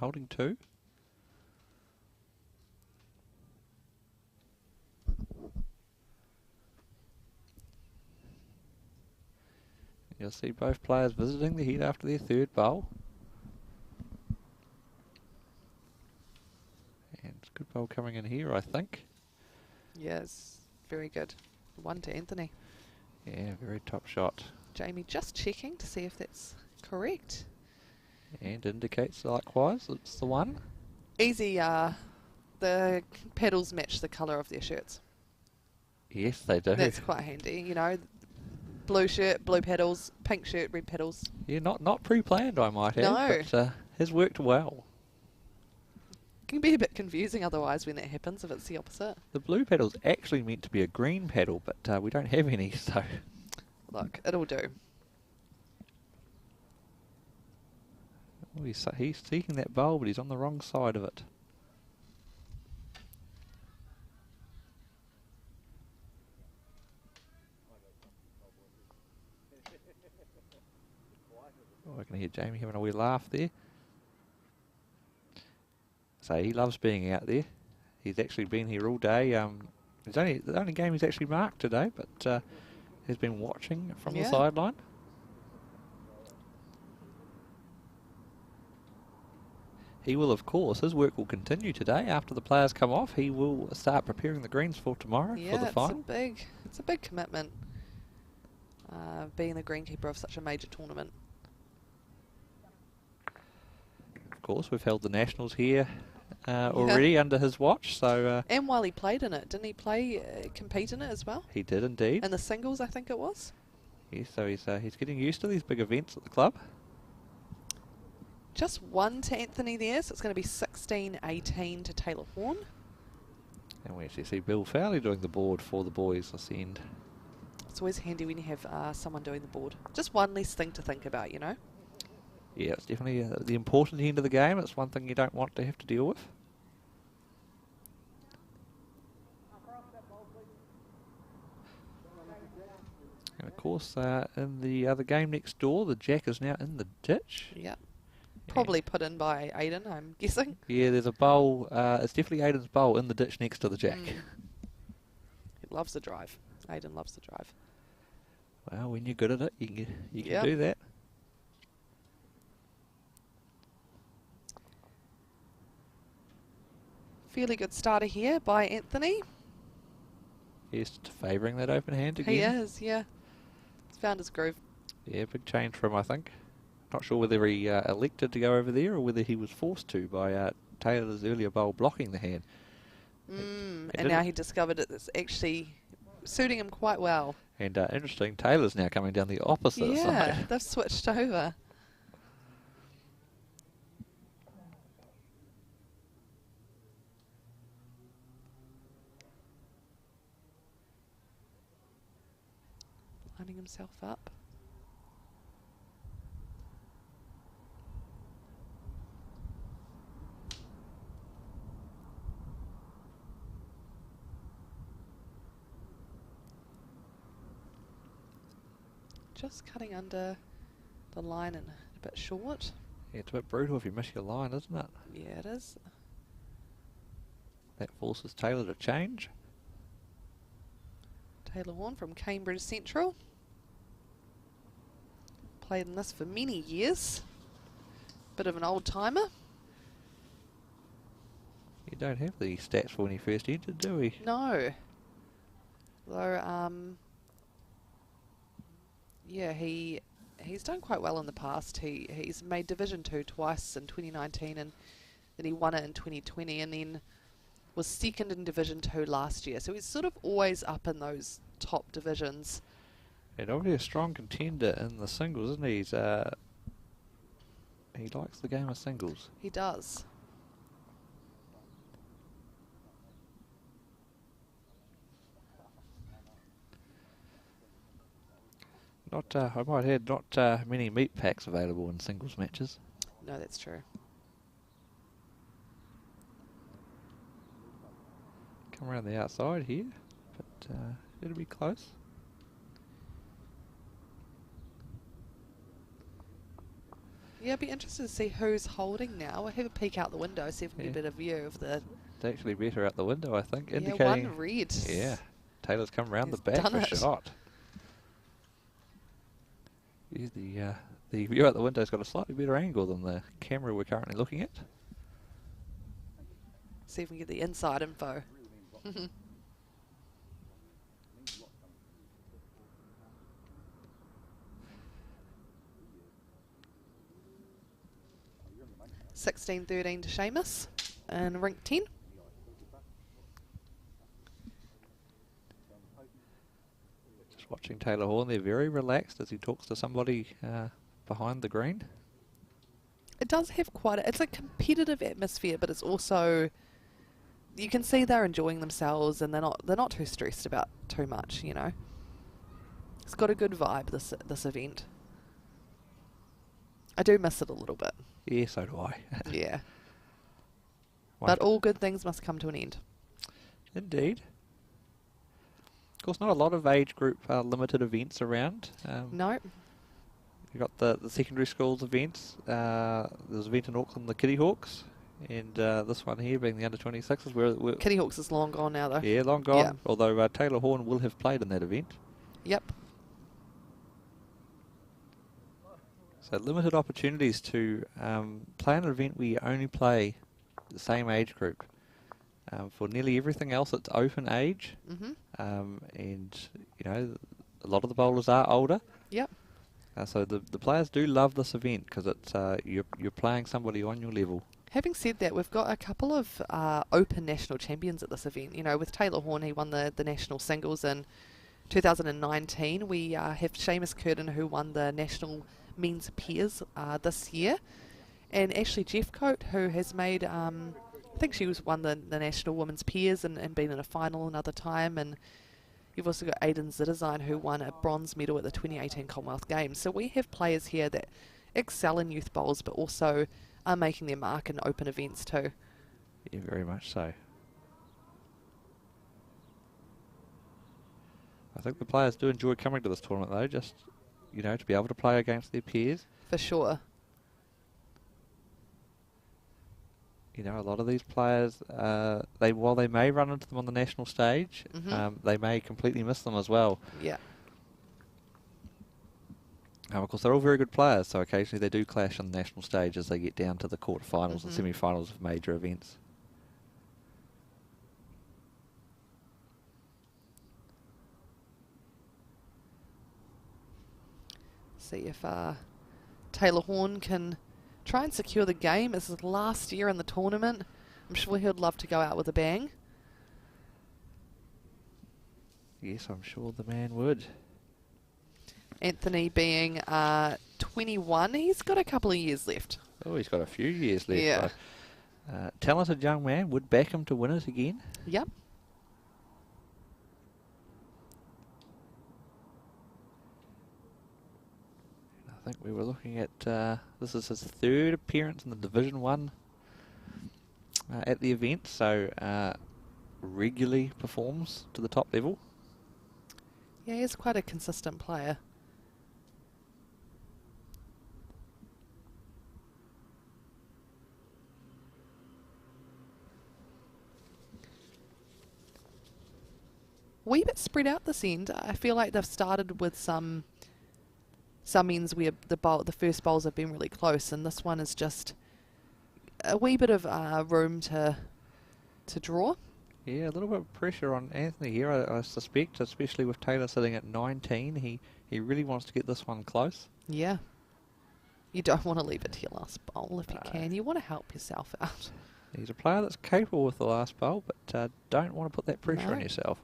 holding 2. You'll see both players visiting the head after their third bowl. And it's a good bowl coming in here, I think. Yes, very good. 1 to Anthony. Yeah, very top shot. Jamie just checking to see if that's correct. And indicates likewise it's the one. Easy, the pedals match the colour of their shirts. Yes, they do. That's quite handy, you know. Blue shirt, blue pedals, pink shirt, red pedals. Yeah, not pre-planned, I might add. No. But has worked well. Can be a bit confusing otherwise when that happens, if it's the opposite. The blue pedal's actually meant to be a green pedal, but we don't have any, so... Look, it'll do. Oh, he's seeking that bowl, but he's on the wrong side of it. Oh, I can hear Jamie having a wee laugh there. So he loves being out there. He's actually been here all day. It's the only game he's actually marked today, but he's been watching from the sideline. He will, of course, his work will continue today. After the players come off, he will start preparing the greens for tomorrow for the final. It's a big commitment, being the greenkeeper of such a major tournament. Of course, we've held the Nationals here already under his watch. So and while he played in it, didn't he compete in it as well? He did indeed. In the singles, I think it was. Yes, so he's getting used to these big events at the club. Just 1 to Anthony there, so it's going to be 16-18 to Taylor Horn. And we actually see Bill Fowley doing the board for the boys this end. It's always handy when you have someone doing the board. Just one less thing to think about, you know? Yeah, it's definitely the important end of the game. It's one thing you don't want to have to deal with. And of course, in the other game next door, the jack is now in the ditch. Yeah. Probably put in by Aidan, I'm guessing. Yeah, there's a bowl. It's definitely Aidan's bowl in the ditch next to the jack. He loves the drive. Aidan loves the drive. Well, when you're good at it, you can do that. Fairly good starter here by Anthony. He's favouring that open hand again. He is, yeah. He's found his groove. Yeah, big change for him, I think. Not sure whether he elected to go over there or whether he was forced to by Taylor's earlier bowl blocking the hand. And now he discovered it's actually suiting him quite well. And interesting, Taylor's now coming down the opposite side. Yeah, they've switched over. Lining himself up. Just cutting under the line and a bit short. Yeah, it's a bit brutal if you miss your line, isn't it? Yeah, it is. That forces Taylor to change. Taylor Horn from Cambridge Central. Played in this for many years. Bit of an old timer. You don't have the stats for when he first entered, do we? No. Though, yeah, he's done quite well in the past. He's made Division 2 twice in 2019, and then he won it in 2020, and then was second in Division 2 last year. So he's sort of always up in those top divisions. And obviously a strong contender in the singles, isn't he? He likes the game of singles. He does. I might add, not many meat packs available in singles matches. No, that's true. Come around the outside here, but it'll be close. Yeah, I'd be interested to see who's holding now. We'll have a peek out the window, see if we can get a better view of the... It's actually better out the window, I think, yeah, indicating... one red. Yeah, Taylor's come around He's the back for a shot. Yeah, the view out the window's got a slightly better angle than the camera we're currently looking at. See if we can get the inside info. $16-13 to Seamus and rink 10. Just watching Taylor Horn, they're very relaxed as he talks to somebody behind the green. It does have quite it's a competitive atmosphere, but it's also, you can see they're enjoying themselves and they're not too stressed about too much, you know. It's got a good vibe, this event. I do miss it a little bit. Yeah, so do I. Yeah. But all good things must come to an end. Indeed. Of course, not a lot of age group limited events around. No. You've got the secondary schools events. There's an event in Auckland, the Kitty Hawks, and this one here being the under-26s. Where Kitty Hawks is long gone now, though. Yeah, long gone. Yeah. Although Taylor Horn will have played in that event. Yep. So limited opportunities to play an event where you only play the same age group. For nearly everything else, it's open age, and you know a lot of the bowlers are older. Yep. So the players do love this event because it's you're playing somebody on your level. Having said that, we've got a couple of open national champions at this event. You know, with Taylor Horn, he won the national singles in 2019. We have Seamus Curtin, who won the national men's pairs this year, and Ashley Jeffcoat, who has made I think she won the national women's pairs and been in a final another time. And you've also got Aidan Zitterstein, who won a bronze medal at the 2018 Commonwealth Games. So we have players here that excel in youth bowls but also are making their mark in open events too. Yeah, very much so. I think the players do enjoy coming to this tournament though, just you know, to be able to play against their peers. For sure. You know, a lot of these players, while they may run into them on the national stage, they may completely miss them as well. Yeah. Of course, they're all very good players, so occasionally they do clash on the national stage as they get down to the quarterfinals and semi-finals of major events. See if Taylor Horn can try and secure the game. It's his last year in the tournament. I'm sure he would love to go out with a bang. Yes, I'm sure the man would. Anthony being 21, he's got a couple of years left. Oh, he's got a few years left. Yeah. Talented young man, would back him to win it again. Yep. I think we were looking at, this is his third appearance in the Division 1 at the event, so regularly performs to the top level. Yeah, he's quite a consistent player. Wee bit spread out this end. I feel like they've started with some ends where the first bowls have been really close, and this one is just a wee bit of room to draw. Yeah, a little bit of pressure on Anthony here, I suspect, especially with Taylor sitting at 19. He really wants to get this one close. Yeah. You don't want to leave it to your last bowl if you can. You want to help yourself out. He's a player that's capable with the last bowl, but don't want to put that pressure on yourself.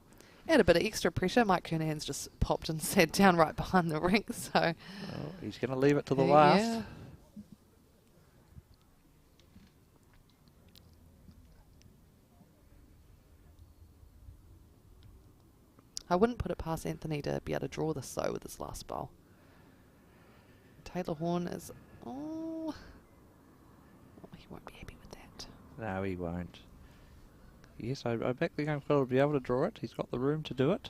Add a bit of extra pressure. Mike Kernan's just popped and sat down right behind the ring, so... Oh, he's going to leave it to the last. Yeah. I wouldn't put it past Anthony to be able to draw this, though, with his last bowl. Taylor Horn is... Oh, he won't be happy with that. No, he won't. Yes, I back the game will be able to draw it. He's got the room to do it.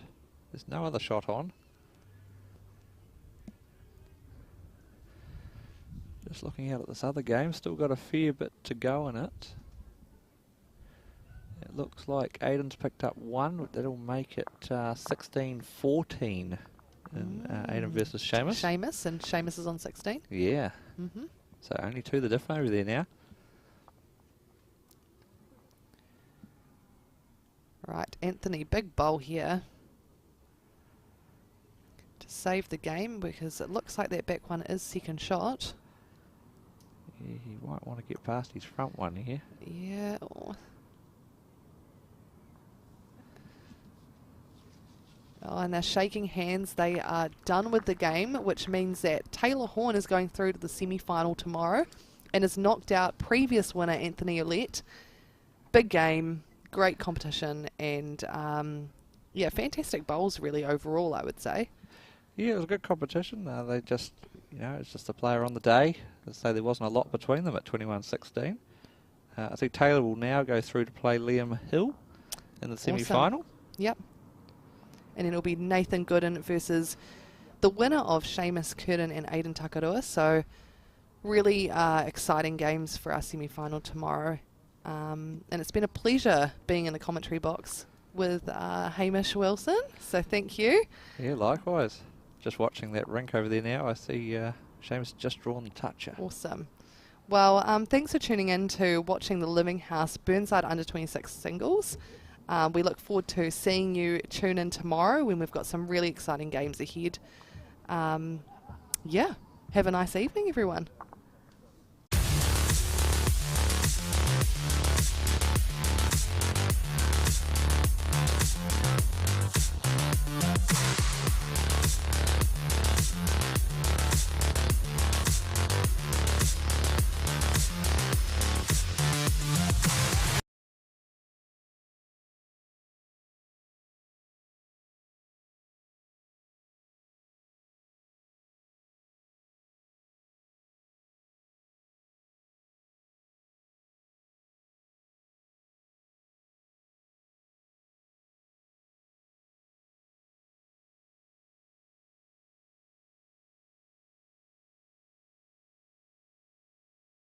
There's no other shot on. Just looking out at this other game, still got a fair bit to go in it. It looks like Aiden's picked up one. That'll make it 16-14 in Aiden versus Seamus. Seamus, and Seamus is on 16. Yeah. Mm-hmm. So only two the different over there now. Right, Anthony, big bowl here to save the game, because it looks like that back one is second shot. Yeah, he might want to get past his front one here. Yeah. Oh, and they're shaking hands. They are done with the game, which means that Taylor Horn is going through to the semi-final tomorrow and has knocked out previous winner Anthony Ouellette. Big game. Great competition, and yeah, fantastic bowls really overall, I would say. Yeah, it was a good competition. They just, it's just a player on the day. As I say, there wasn't a lot between them at 21-16. I think Taylor will now go through to play Liam Hill in the semi-final. Yep. And then it'll be Nathan Gooden versus the winner of Seamus Curtin and Aiden Takarua. So really exciting games for our semi-final tomorrow. And it's been a pleasure being in the commentary box with Hamish Wilson, so thank you. Yeah, likewise. Just watching that rink over there now, I see Seamus just drawn the toucher. Awesome. Well, thanks for tuning in to watching the Living House Burnside Under-26 singles. We look forward to seeing you tune in tomorrow when we've got some really exciting games ahead. Yeah, have a nice evening, everyone.